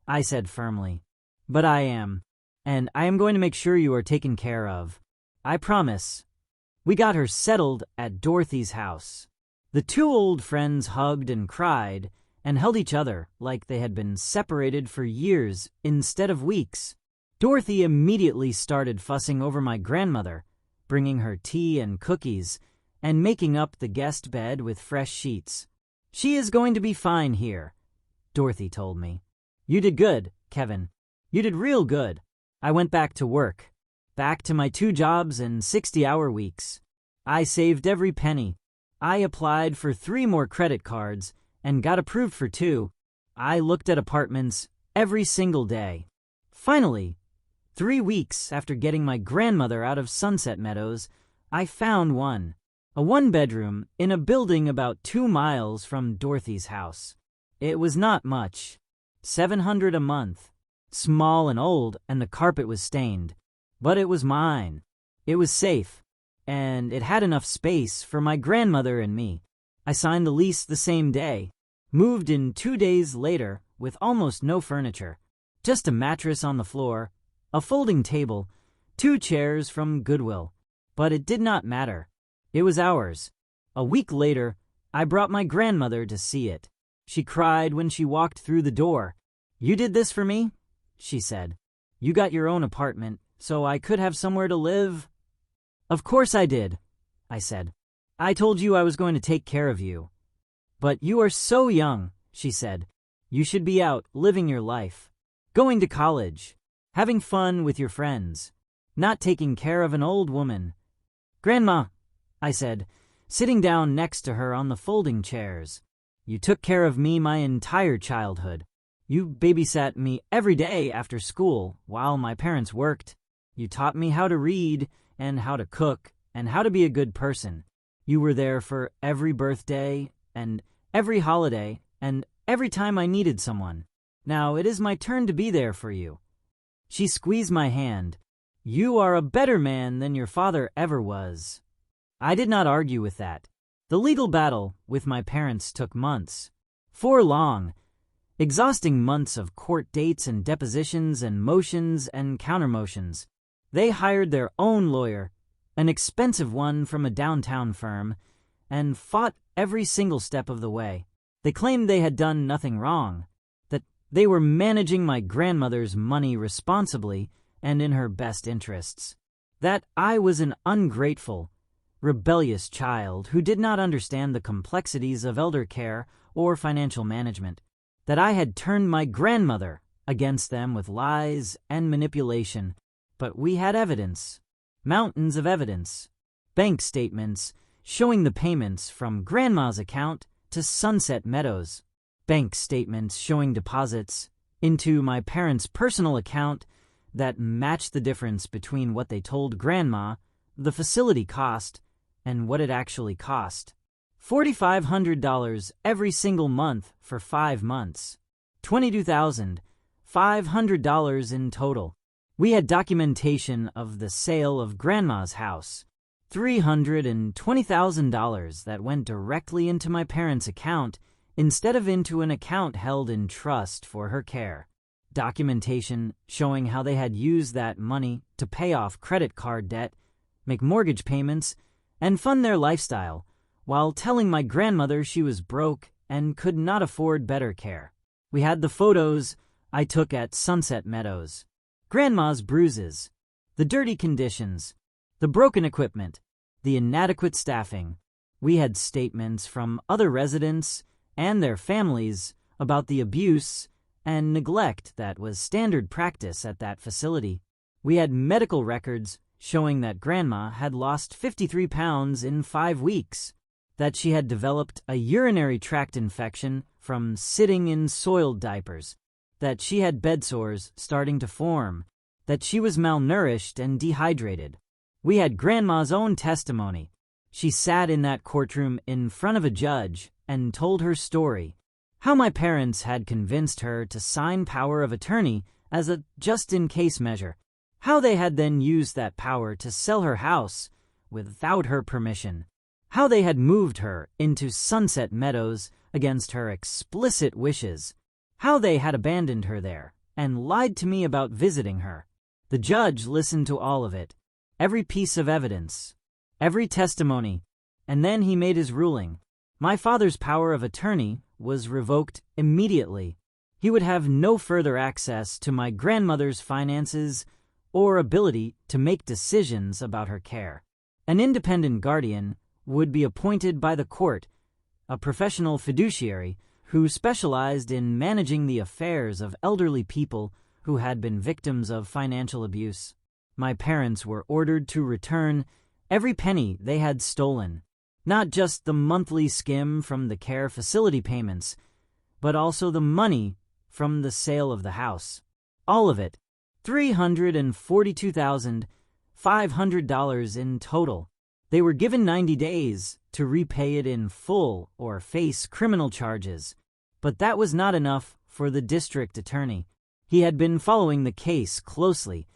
I said firmly. "But I am, and I am going to make sure you are taken care of. I promise." We got her settled at Dorothy's house. The two old friends hugged and cried and held each other like they had been separated for years instead of weeks. Dorothy immediately started fussing over my grandmother, bringing her tea and cookies, and making up the guest bed with fresh sheets. "She is going to be fine here," Dorothy told me. "You did good, Kevin. You did real good." I went back to work, back to my 2 jobs and 60-hour weeks. I saved every penny. I applied for 3 more credit cards and got approved for 2. I looked at apartments every single day. Finally, 3 weeks after getting my grandmother out of Sunset Meadows, I found one. A 1-bedroom in a building about 2 miles from Dorothy's house. It was not much. $700 a month. Small and old, and the carpet was stained. But it was mine. It was safe, and it had enough space for my grandmother and me. I signed the lease the same day. Moved in 2 days later with almost no furniture. Just a mattress on the floor, a folding table, 2 chairs from Goodwill. But it did not matter. It was ours. A week later, I brought my grandmother to see it. She cried when she walked through the door. "You did this for me?" she said. "You got your own apartment, so I could have somewhere to live?" "Of course I did," I said. "I told you I was going to take care of you." "But you are so young," she said. "You should be out living your life, going to college, having fun with your friends, not taking care of an old woman." "Grandma," I said, sitting down next to her on the folding chairs, "you took care of me my entire childhood. You babysat me every day after school while my parents worked. You taught me how to read and how to cook and how to be a good person. You were there for every birthday and every holiday and every time I needed someone. Now it is my turn to be there for you." She squeezed my hand. "You are a better man than your father ever was." I did not argue with that. The legal battle with my parents took months. 4 long, exhausting months of court dates and depositions and motions and countermotions. They hired their own lawyer, an expensive one from a downtown firm, and fought every single step of the way. They claimed they had done nothing wrong, that they were managing my grandmother's money responsibly and in her best interests, that I was an ungrateful, rebellious child who did not understand the complexities of elder care or financial management, that I had turned my grandmother against them with lies and manipulation. But we had evidence, mountains of evidence, bank statements showing the payments from Grandma's account to Sunset Meadows, bank statements showing deposits into my parents' personal account that matched the difference between what they told Grandma the facility cost and what it actually cost. $4,500 every single month for 5 months. $22,500 in total. We had documentation of the sale of Grandma's house. $320,000 that went directly into my parents' account instead of into an account held in trust for her care. Documentation showing how they had used that money to pay off credit card debt, make mortgage payments, and fund their lifestyle, while telling my grandmother she was broke and could not afford better care. We had the photos I took at Sunset Meadows. Grandma's bruises, the dirty conditions, the broken equipment, the inadequate staffing. We had statements from other residents and their families about the abuse and neglect that was standard practice at that facility. We had medical records showing that Grandma had lost 53 pounds in 5 weeks, that she had developed a urinary tract infection from sitting in soiled diapers, that she had bed sores starting to form, that she was malnourished and dehydrated. We had Grandma's own testimony. She sat in that courtroom in front of a judge and told her story, how my parents had convinced her to sign power of attorney as a just-in-case measure, how they had then used that power to sell her house without her permission, how they had moved her into Sunset Meadows against her explicit wishes, how they had abandoned her there and lied to me about visiting her. The judge listened to all of it, every piece of evidence, every testimony, and then he made his ruling. My father's power of attorney was revoked immediately. He would have no further access to my grandmother's finances or ability to make decisions about her care. An independent guardian would be appointed by the court, a professional fiduciary who specialized in managing the affairs of elderly people who had been victims of financial abuse. My parents were ordered to return every penny they had stolen, not just the monthly skim from the care facility payments, but also the money from the sale of the house. All of it, $342,500 in total. They were given 90 days to repay it in full or face criminal charges, but that was not enough for the district attorney. He had been following the case closely,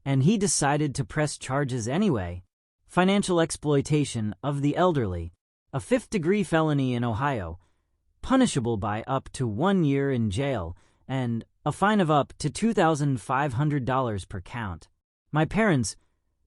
and he decided to press charges anyway. Financial exploitation of the elderly, a 5th-degree felony in Ohio, punishable by up to 1 year in jail, and a fine of up to $2,500 per count. My parents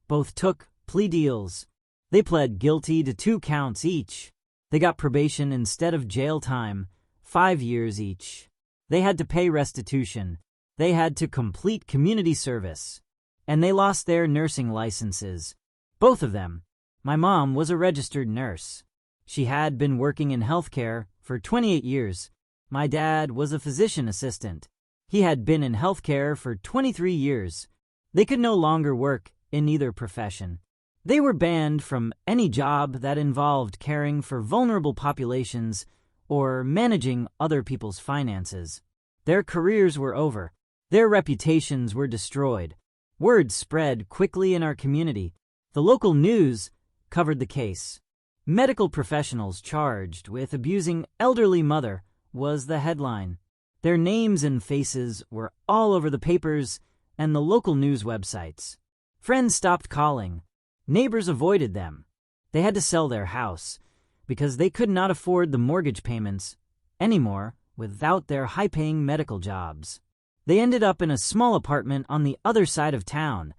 both took plea deals. They pled guilty to 2 counts each. They got probation instead of jail time, 5 years each. They had to pay restitution. They had to complete community service. And they lost their nursing licenses. Both of them. My mom was a registered nurse. She had been working in healthcare for 28 years. My dad was a physician assistant. He had been in healthcare for 23 years. They could no longer work in either profession. They were banned from any job that involved caring for vulnerable populations or managing other people's finances. Their careers were over. Their reputations were destroyed. Word spread quickly in our community. The local news covered the case. Medical professionals charged with abusing elderly mother was the headline. Their names and faces were all over the papers and the local news websites. Friends stopped calling. Neighbors avoided them. They had to sell their house because they could not afford the mortgage payments anymore without their high-paying medical jobs. They ended up in a small apartment on the other side of town,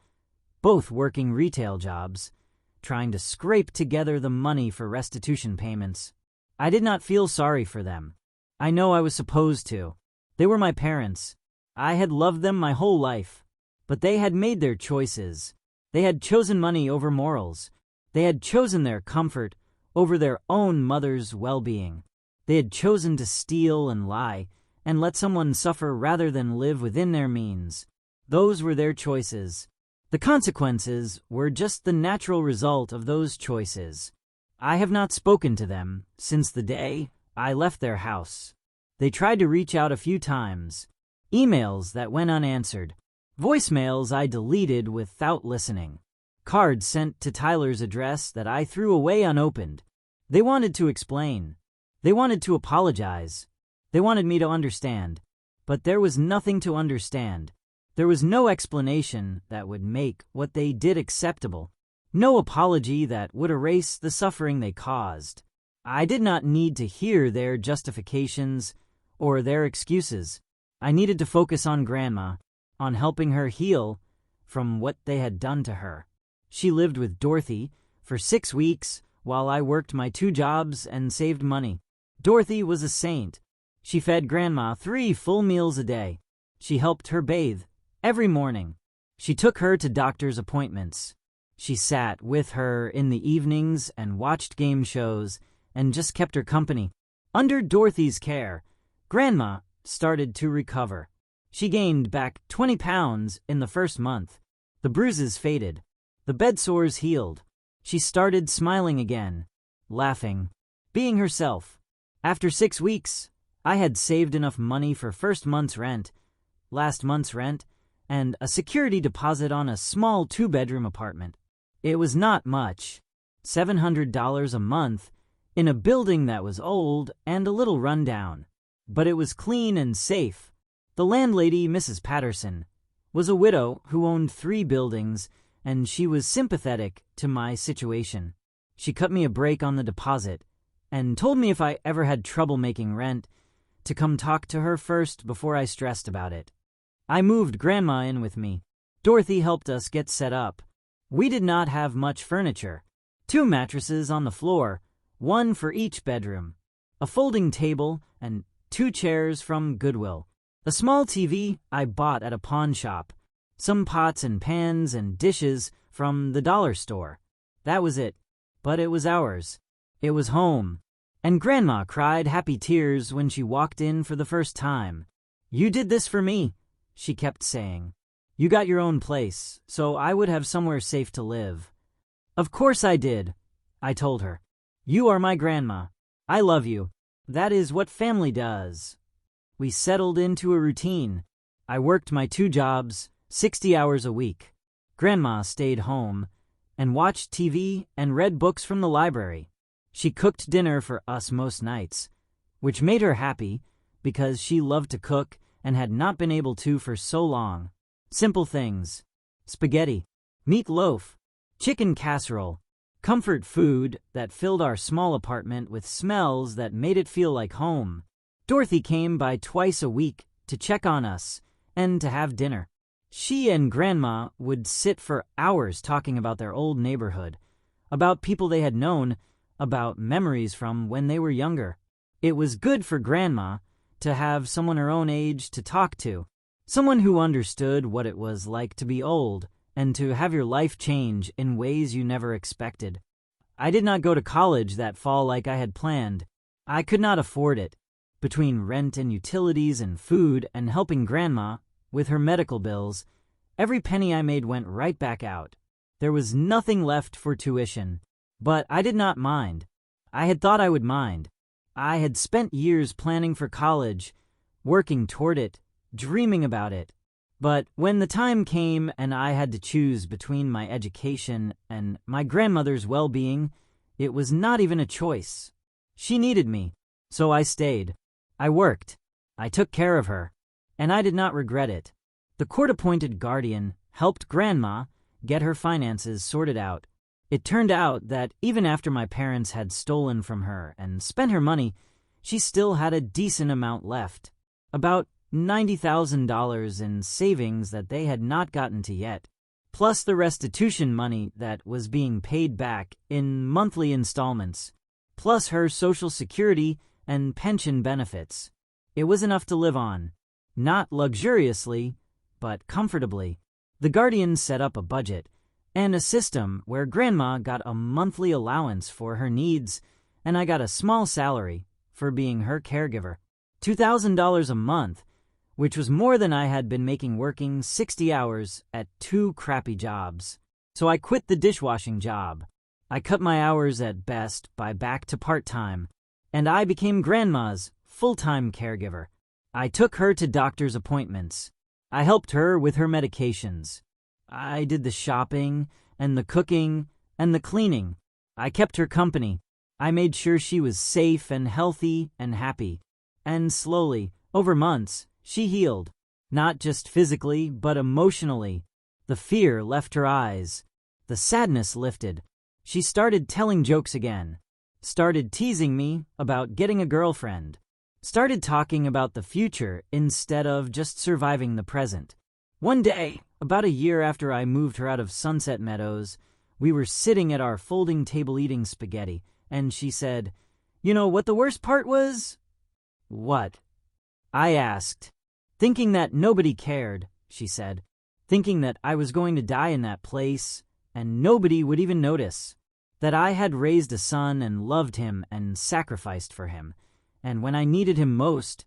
both working retail jobs, trying to scrape together the money for restitution payments. I did not feel sorry for them. I know I was supposed to. They were my parents. I had loved them my whole life. But they had made their choices. They had chosen money over morals. They had chosen their comfort over their own mother's well-being. They had chosen to steal and lie and let someone suffer rather than live within their means. Those were their choices. The consequences were just the natural result of those choices. I have not spoken to them since the day I left their house. They tried to reach out a few times. Emails that went unanswered. Voicemails I deleted without listening. Cards sent to Tyler's address that I threw away unopened. They wanted to explain. They wanted to apologize. They wanted me to understand. But there was nothing to understand. There was no explanation that would make what they did acceptable. No apology that would erase the suffering they caused. I did not need to hear their justifications or their excuses. I needed to focus on Grandma, on helping her heal from what they had done to her. She lived with Dorothy for 6 weeks while I worked my 2 jobs and saved money. Dorothy was a saint. She fed Grandma 3 full meals a day. She helped her bathe every morning. She took her to doctor's appointments. She sat with her in the evenings and watched game shows and just kept her company. Under Dorothy's care, Grandma started to recover. She gained back 20 pounds in the first month. The bruises faded. The bed sores healed. She started smiling again, laughing, being herself. After 6 weeks, I had saved enough money for first month's rent, last month's rent, and a security deposit on a small 2-bedroom apartment. It was not much, $700 a month, in a building that was old and a little run down. But it was clean and safe. The landlady, Mrs. Patterson, was a widow who owned 3 buildings, and she was sympathetic to my situation. She cut me a break on the deposit and told me if I ever had trouble making rent, to come talk to her first before I stressed about it. I moved Grandma in with me. Dorothy helped us get set up. We did not have much furniture. 2 mattresses on the floor, 1 for each bedroom, a folding table, and 2 chairs from Goodwill. A small TV I bought at a pawn shop. Some pots and pans and dishes from the dollar store. That was it. But it was ours. It was home. And Grandma cried happy tears when she walked in for the first time. "You did this for me," she kept saying. "You got your own place, so I would have somewhere safe to live." "Of course I did," I told her. "You are my grandma. I love you. That is what family does." We settled into a routine. I worked my 2 jobs, 60 hours a week. Grandma stayed home and watched TV and read books from the library. She cooked dinner for us most nights, which made her happy because she loved to cook and had not been able to for so long. Simple things: spaghetti, meatloaf, chicken casserole, comfort food that filled our small apartment with smells that made it feel like home. Dorothy came by twice a week to check on us and to have dinner. She and Grandma would sit for hours talking about their old neighborhood, about people they had known, about memories from when they were younger. It was good for Grandma to have someone her own age to talk to, someone who understood what it was like to be old and to have your life change in ways you never expected. I did not go to college that fall like I had planned. I could not afford it. Between rent and utilities and food and helping Grandma with her medical bills, every penny I made went right back out. There was nothing left for tuition. But I did not mind. I had thought I would mind. I had spent years planning for college, working toward it, dreaming about it. But when the time came and I had to choose between my education and my grandmother's well-being, it was not even a choice. She needed me, so I stayed. I worked. I took care of her, and I did not regret it. The court-appointed guardian helped Grandma get her finances sorted out. It turned out that even after my parents had stolen from her and spent her money, she still had a decent amount left. About $90,000 in savings that they had not gotten to yet, plus the restitution money that was being paid back in monthly installments, plus her Social Security and pension benefits. It was enough to live on, not luxuriously, but comfortably. The guardian set up a budget and a system where Grandma got a monthly allowance for her needs, and I got a small salary for being her caregiver. $2,000 a month, which was more than I had been making working 60 hours at 2 crappy jobs. So I quit the dishwashing job. I cut my hours at Best Buy back to part-time, and I became Grandma's full-time caregiver. I took her to doctor's appointments. I helped her with her medications. I did the shopping and the cooking and the cleaning. I kept her company. I made sure she was safe and healthy and happy. And slowly, over months, she healed. Not just physically, but emotionally. The fear left her eyes. The sadness lifted. She started telling jokes again. Started teasing me about getting a girlfriend. Started talking about the future instead of just surviving the present. One day, about a year after I moved her out of Sunset Meadows, we were sitting at our folding table eating spaghetti, and she said, "You know what the worst part was?" "What?" I asked. "Thinking that nobody cared," she said. "Thinking that I was going to die in that place, and nobody would even notice. That I had raised a son and loved him and sacrificed for him. And when I needed him most,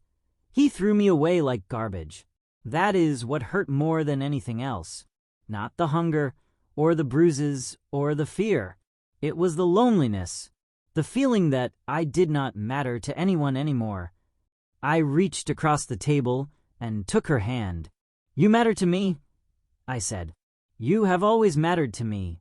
he threw me away like garbage. That is what hurt more than anything else. Not the hunger, or the bruises, or the fear. It was the loneliness, the feeling that I did not matter to anyone anymore." I reached across the table and took her hand. "You matter to me," I said. "You have always mattered to me."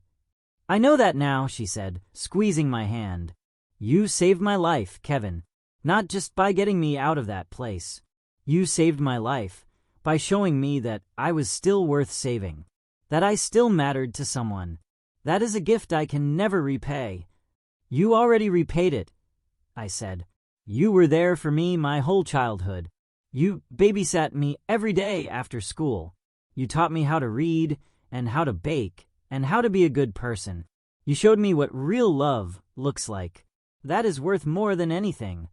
"I know that now," she said, squeezing my hand. "You saved my life, Kevin. Not just by getting me out of that place. You saved my life by showing me that I was still worth saving, that I still mattered to someone. That is a gift I can never repay." "You already repaid it," I said. "You were there for me my whole childhood. You babysat me every day after school. You taught me how to read and how to bake and how to be a good person. You showed me what real love looks like. That is worth more than anything."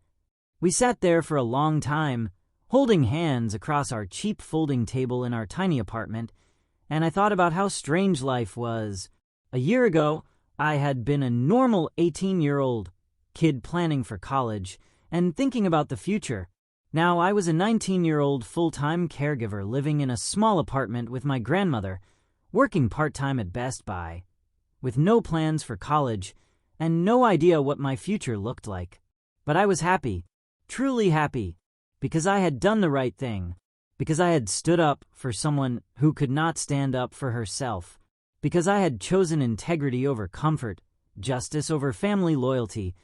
We sat there for a long time, holding hands across our cheap folding table in our tiny apartment, and I thought about how strange life was. A year ago, I had been a normal 18-year-old kid planning for college and thinking about the future. Now I was a 19-year-old full-time caregiver living in a small apartment with my grandmother, working part-time at Best Buy, with no plans for college and no idea what my future looked like. But I was happy. Truly happy, because I had done the right thing, because I had stood up for someone who could not stand up for herself, because I had chosen integrity over comfort, justice over family loyalty,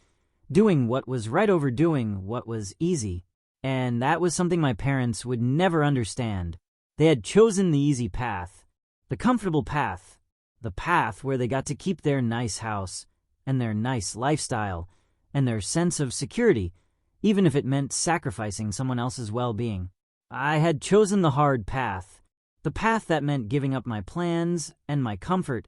doing what was right over doing what was easy. And that was something my parents would never understand. They had chosen the easy path, the comfortable path, the path where they got to keep their nice house and their nice lifestyle and their sense of security, even if it meant sacrificing someone else's well-being. I had chosen the hard path, the path that meant giving up my plans and my comfort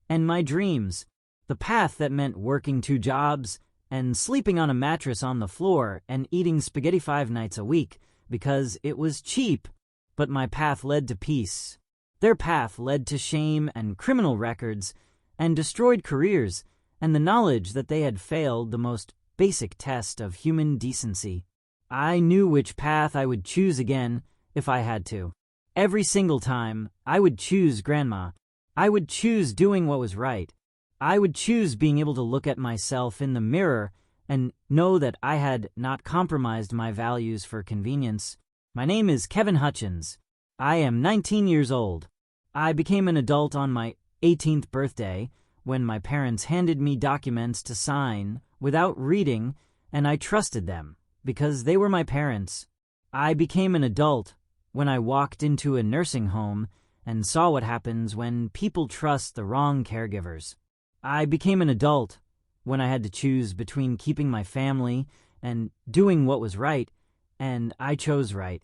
and my dreams, the path that meant working 2 jobs and sleeping on a mattress on the floor and eating spaghetti 5 nights a week because it was cheap, but my path led to peace. Their path led to shame and criminal records and destroyed careers and the knowledge that they had failed the most basic test of human decency. I knew which path I would choose again if I had to. Every single time, I would choose Grandma. I would choose doing what was right. I would choose being able to look at myself in the mirror and know that I had not compromised my values for convenience. My name is Kevin Hutchins. I am 19 years old. I became an adult on my 18th birthday when my parents handed me documents to sign without reading, and I trusted them because they were my parents. I became an adult when I walked into a nursing home and saw what happens when people trust the wrong caregivers. I became an adult when I had to choose between keeping my family and doing what was right, and I chose right.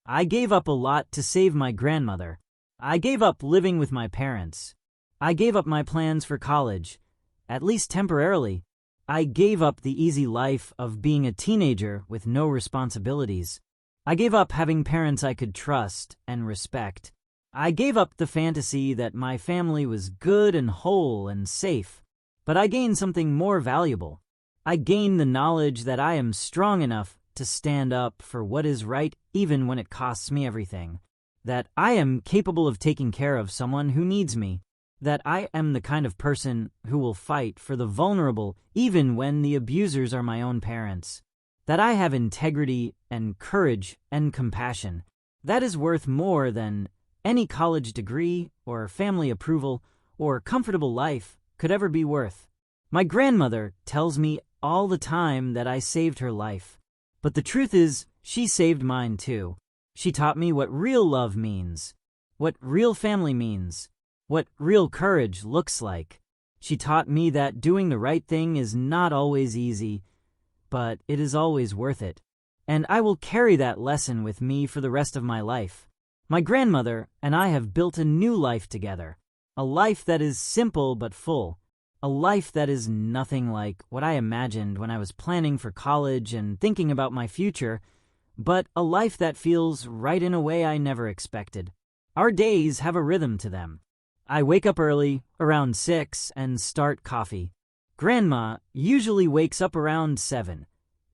I gave up a lot to save my grandmother. I gave up living with my parents. I gave up my plans for college, at least temporarily. I gave up the easy life of being a teenager with no responsibilities. I gave up having parents I could trust and respect. I gave up the fantasy that my family was good and whole and safe, but I gained something more valuable. I gained the knowledge that I am strong enough to stand up for what is right even when it costs me everything, that I am capable of taking care of someone who needs me, that I am the kind of person who will fight for the vulnerable even when the abusers are my own parents, that I have integrity and courage and compassion. That is worth more than any college degree or family approval or comfortable life could ever be worth. My grandmother tells me all the time that I saved her life, but the truth is she saved mine too. She taught me what real love means, what real family means, what real courage looks like. She taught me that doing the right thing is not always easy, but it is always worth it. And I will carry that lesson with me for the rest of my life. My grandmother and I have built a new life together, a life that is simple but full, a life that is nothing like what I imagined when I was planning for college and thinking about my future, but a life that feels right in a way I never expected. Our days have a rhythm to them. I wake up early, around 6, and start coffee. Grandma usually wakes up around 7,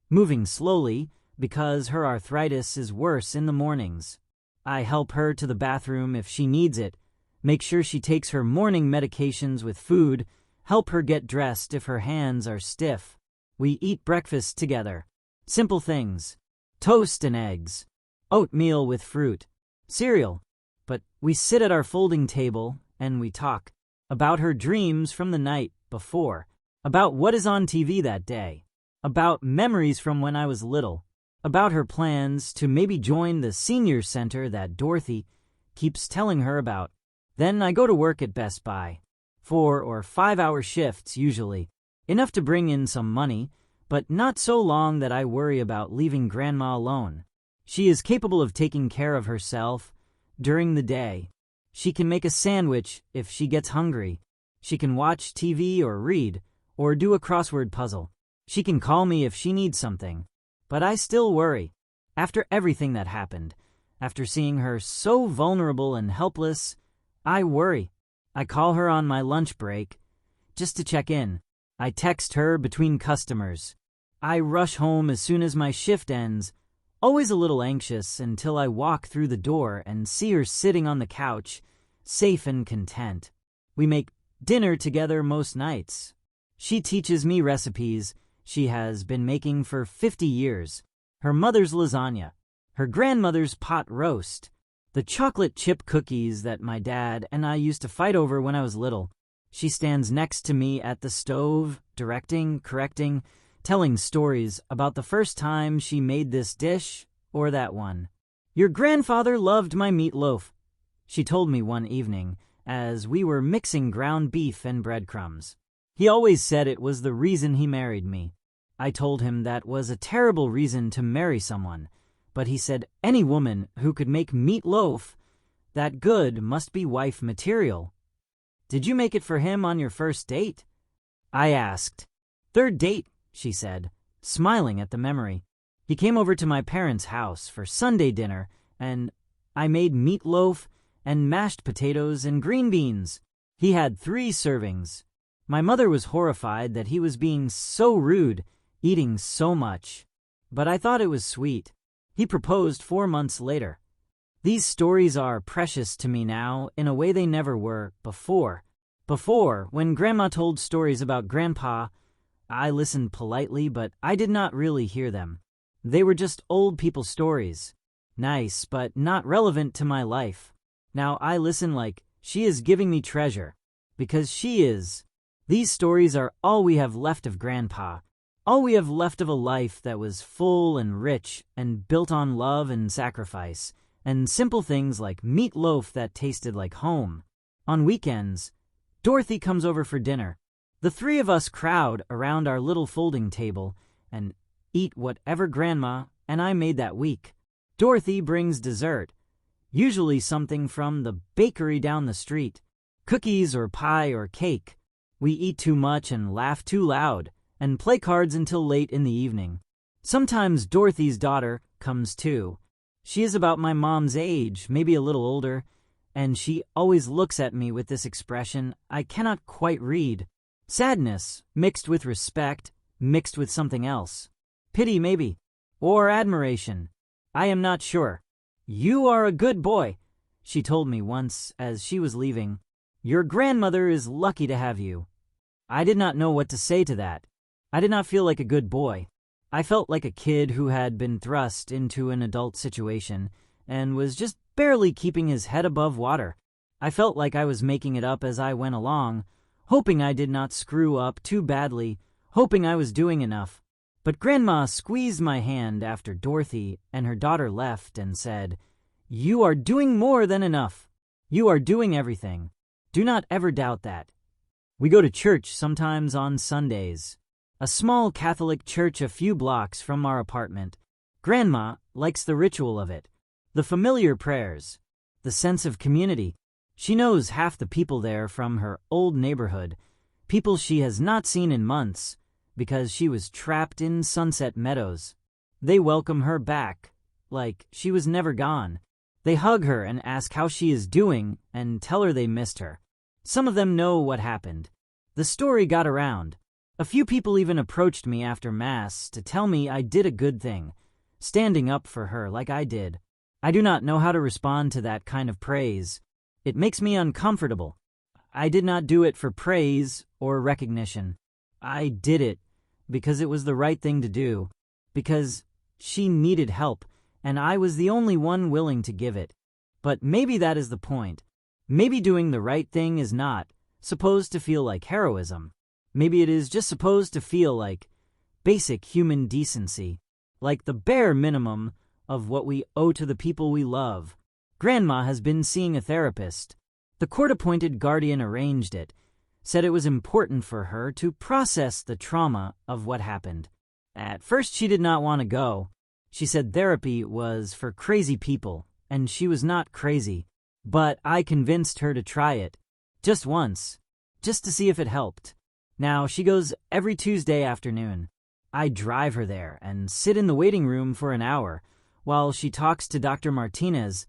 moving slowly because her arthritis is worse in the mornings. I help her to the bathroom if she needs it, make sure she takes her morning medications with food, help her get dressed if her hands are stiff. We eat breakfast together. Simple things. Toast and eggs. Oatmeal with fruit. Cereal. But we sit at our folding table and we talk about her dreams from the night before, about what is on TV that day, about memories from when I was little, about her plans to maybe join the senior center that Dorothy keeps telling her about. Then I go to work at Best Buy. 4 or 5 hour shifts usually, enough to bring in some money, but not so long that I worry about leaving Grandma alone. She is capable of taking care of herself during the day. She can make a sandwich if she gets hungry. She can watch TV or read, or do a crossword puzzle. She can call me if she needs something. But I still worry. After everything that happened, after seeing her so vulnerable and helpless, I worry. I call her on my lunch break just to check in. I text her between customers. I rush home as soon as my shift ends, always a little anxious until I walk through the door and see her sitting on the couch, safe and content. We make dinner together most nights. She teaches me recipes she has been making for 50 years. Her mother's lasagna, her grandmother's pot roast, the chocolate chip cookies that my dad and I used to fight over when I was little. She stands next to me at the stove, directing, correcting, telling stories about the first time she made this dish or that one. "Your grandfather loved my meatloaf," she told me one evening as we were mixing ground beef and breadcrumbs. "He always said it was the reason he married me." I told him that was a terrible reason to marry someone, but he said any woman who could make meatloaf that good must be wife material. "Did you make it for him on your first date?" I asked. "Third date," she said, smiling at the memory. "He came over to my parents' house for Sunday dinner, and I made meatloaf and mashed potatoes and green beans. He had 3 servings. My mother was horrified that he was being so rude, eating so much, but I thought it was sweet. He proposed 4 months later. These stories are precious to me now in a way they never were before. Before, when Grandma told stories about Grandpa, I listened politely, but I did not really hear them. They were just old people stories. Nice, but not relevant to my life. Now I listen like she is giving me treasure, because she is. These stories are all we have left of Grandpa, all we have left of a life that was full and rich and built on love and sacrifice, and simple things like meatloaf that tasted like home. On weekends, Dorothy comes over for dinner. The 3 of us crowd around our little folding table and eat whatever Grandma and I made that week. Dorothy brings dessert, usually something from the bakery down the street, cookies or pie or cake. We eat too much and laugh too loud and play cards until late in the evening. Sometimes Dorothy's daughter comes too. She is about my mom's age, maybe a little older, and she always looks at me with this expression I cannot quite read. Sadness, mixed with respect, mixed with something else. Pity, maybe. or admiration. I am not sure. "You are a good boy," she told me once as she was leaving. "Your grandmother is lucky to have you." I did not know what to say to that. I did not feel like a good boy. I felt like a kid who had been thrust into an adult situation and was just barely keeping his head above water. I felt like I was making it up as I went along, hoping I did not screw up too badly, hoping I was doing enough. But Grandma squeezed my hand after Dorothy and her daughter left and said, "You are doing more than enough. You are doing everything. Do not ever doubt that." We go to church sometimes on Sundays. A small Catholic church a few blocks from our apartment. Grandma likes the ritual of it, the familiar prayers, the sense of community. She knows half the people there from her old neighborhood, people she has not seen in months because she was trapped in Sunset Meadows. They welcome her back, like she was never gone. They hug her and ask how she is doing and tell her they missed her. Some of them know what happened. The story got around. A few people even approached me after Mass to tell me I did a good thing, standing up for her like I did. I do not know how to respond to that kind of praise. It makes me uncomfortable. I did not do it for praise or recognition. I did it because it was the right thing to do, because she needed help, and I was the only one willing to give it. But maybe that is the point. Maybe doing the right thing is not supposed to feel like heroism. Maybe it is just supposed to feel like basic human decency, like the bare minimum of what we owe to the people we love. Grandma has been seeing a therapist. The court-appointed guardian arranged it, said it was important for her to process the trauma of what happened. At first she did not want to go. She said therapy was for crazy people, and she was not crazy. But I convinced her to try it, just once, just to see if it helped. Now she goes every Tuesday afternoon. I drive her there and sit in the waiting room for an hour while she talks to Dr. Martinez,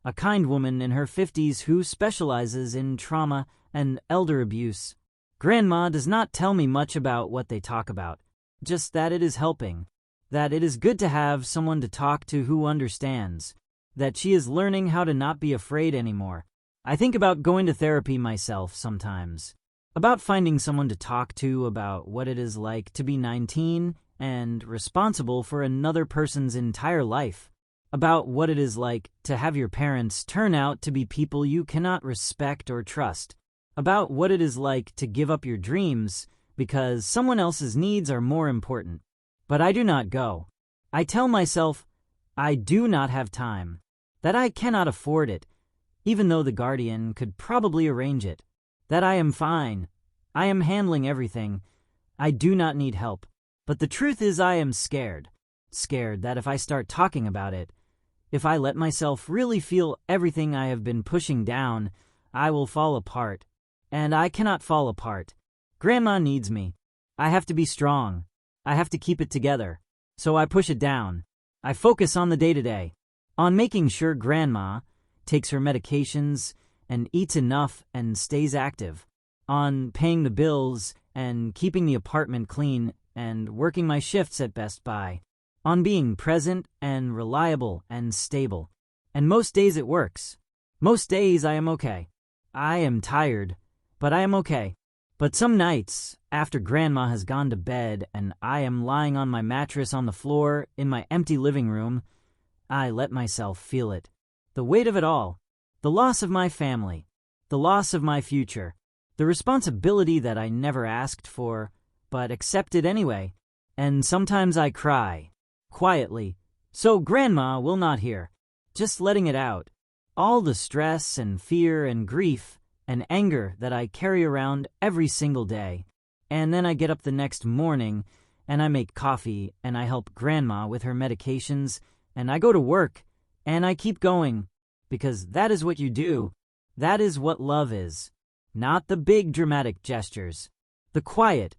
a kind woman in her 50s who specializes in trauma and elder abuse. Grandma does not tell me much about what they talk about, just that it is helping, that it is good to have someone to talk to who understands, that she is learning how to not be afraid anymore. I think about going to therapy myself sometimes, about finding someone to talk to about what it is like to be 19 and responsible for another person's entire life, about what it is like to have your parents turn out to be people you cannot respect or trust, about what it is like to give up your dreams because someone else's needs are more important. But I do not go. I tell myself I do not have time, that I cannot afford it, even though the guardian could probably arrange it, that I am fine, I am handling everything, I do not need help. But the truth is I am scared that if I start talking about it, if I let myself really feel everything I have been pushing down, I will fall apart. And I cannot fall apart. Grandma needs me. I have to be strong. I have to keep it together. So I push it down. I focus on the day-to-day, on making sure Grandma takes her medications and eats enough and stays active, on paying the bills and keeping the apartment clean and working my shifts at Best Buy, on being present and reliable and stable. And most days it works. Most days I am okay. I am tired, but I am okay. But some nights, after Grandma has gone to bed and I am lying on my mattress on the floor in my empty living room, I let myself feel it. The weight of it all. The loss of my family. The loss of my future. The responsibility that I never asked for, but accepted anyway. And sometimes I cry, quietly, so Grandma will not hear. Just letting it out. All the stress and fear and grief and anger that I carry around every single day. And then I get up the next morning and I make coffee and I help Grandma with her medications and I go to work and I keep going because that is what you do. That is what love is. Not the big dramatic gestures. The quiet,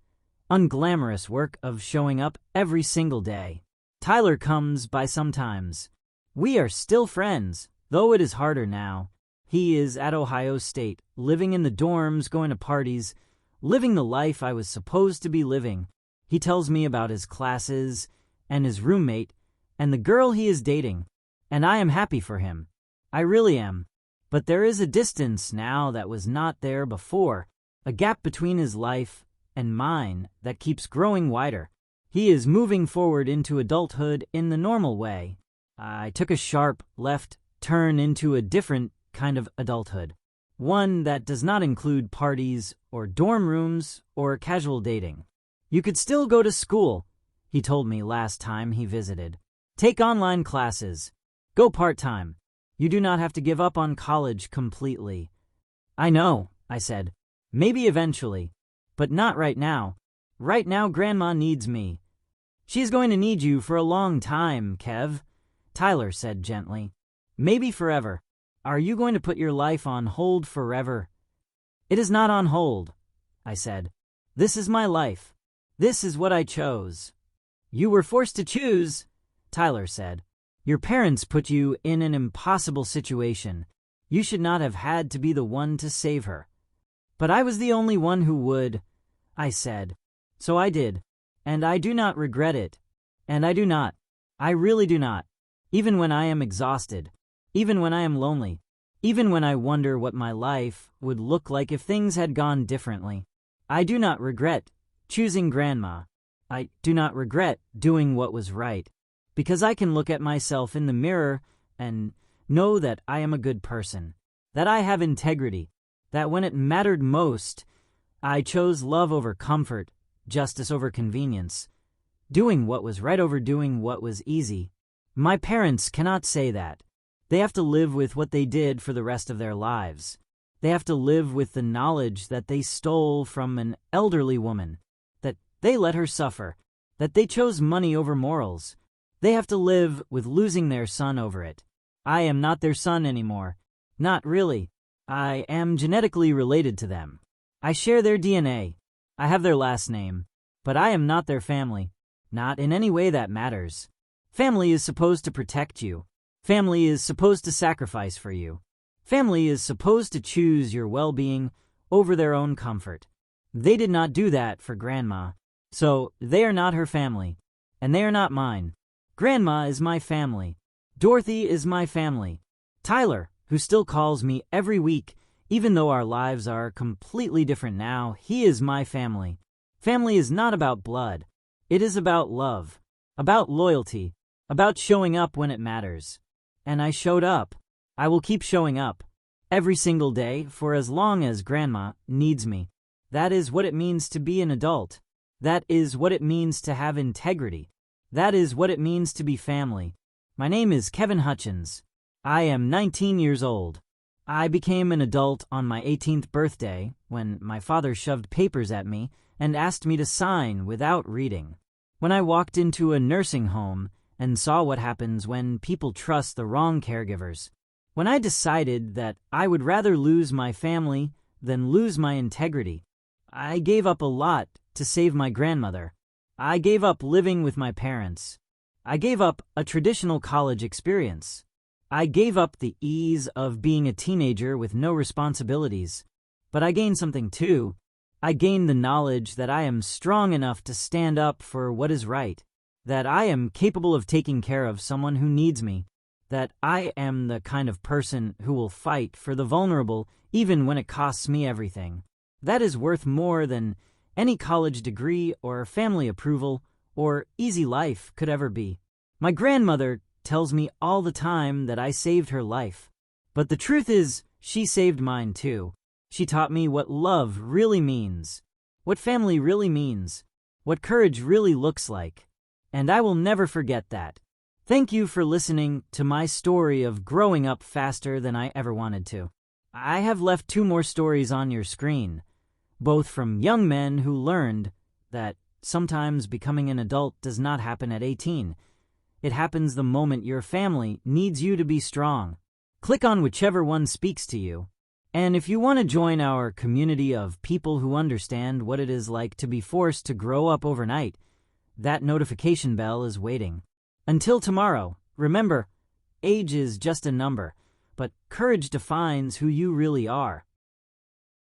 unglamorous work of showing up every single day. Tyler comes by sometimes. We are still friends, though it is harder now. He is at Ohio State, living in the dorms, going to parties, living the life I was supposed to be living. He tells me about his classes and his roommate, and the girl he is dating, and I am happy for him. I really am. But there is a distance now that was not there before, a gap between his life and mine that keeps growing wider. He is moving forward into adulthood in the normal way. I took a sharp left turn into a different kind of adulthood. One that does not include parties or dorm rooms or casual dating. You could still go to school, he told me last time he visited. Take online classes. Go part-time. You do not have to give up on college completely. I know, I said. Maybe eventually. But not right now. Right now, Grandma needs me. She's going to need you for a long time, Kev, Tyler said gently. Maybe forever. Are you going to put your life on hold forever? It is not on hold, I said. This is my life. This is what I chose. You were forced to choose, Tyler said. Your parents put you in an impossible situation. You should not have had to be the one to save her. But I was the only one who would, I said. So I did. And I do not regret it. And I do not. I really do not. Even when I am exhausted. Even when I am lonely. Even when I wonder what my life would look like if things had gone differently. I do not regret choosing Grandma. I do not regret doing what was right. Because I can look at myself in the mirror and know that I am a good person. That I have integrity. That when it mattered most, I chose love over comfort, justice over convenience. Doing what was right over doing what was easy. My parents cannot say that. They have to live with what they did for the rest of their lives. They have to live with the knowledge that they stole from an elderly woman, that they let her suffer, that they chose money over morals. They have to live with losing their son over it. I am not their son anymore. Not really. I am genetically related to them. I share their DNA. I have their last name. But I am not their family. Not in any way that matters. Family is supposed to protect you. Family is supposed to sacrifice for you. Family is supposed to choose your well-being over their own comfort. They did not do that for Grandma. So they are not her family. And they are not mine. Grandma is my family. Dorothy is my family. Tyler, who still calls me every week, even though our lives are completely different now, he is my family. Family is not about blood. It is about love, about loyalty, about showing up when it matters. And I showed up. I will keep showing up. Every single day for as long as Grandma needs me. That is what it means to be an adult. That is what it means to have integrity. That is what it means to be family. My name is Kevin Hutchins. I am 19 years old. I became an adult on my 18th birthday when my father shoved papers at me and asked me to sign without reading. When I walked into a nursing home and saw what happens when people trust the wrong caregivers. When I decided that I would rather lose my family than lose my integrity. I gave up a lot to save my grandmother. I gave up living with my parents. I gave up a traditional college experience. I gave up the ease of being a teenager with no responsibilities. But I gained something too. I gained the knowledge that I am strong enough to stand up for what is right. That I am capable of taking care of someone who needs me. That I am the kind of person who will fight for the vulnerable even when it costs me everything. That is worth more than any college degree or family approval or easy life could ever be. My grandmother tells me all the time that I saved her life. But the truth is, she saved mine too. She taught me what love really means, what family really means, what courage really looks like. And I will never forget that. Thank you for listening to my story of growing up faster than I ever wanted to. I have left 2 more stories on your screen, both from young men who learned that sometimes becoming an adult does not happen at 18. It happens the moment your family needs you to be strong. Click on whichever one speaks to you. And if you want to join our community of people who understand what it is like to be forced to grow up overnight, that notification bell is waiting. Until tomorrow, remember, age is just a number, but courage defines who you really are.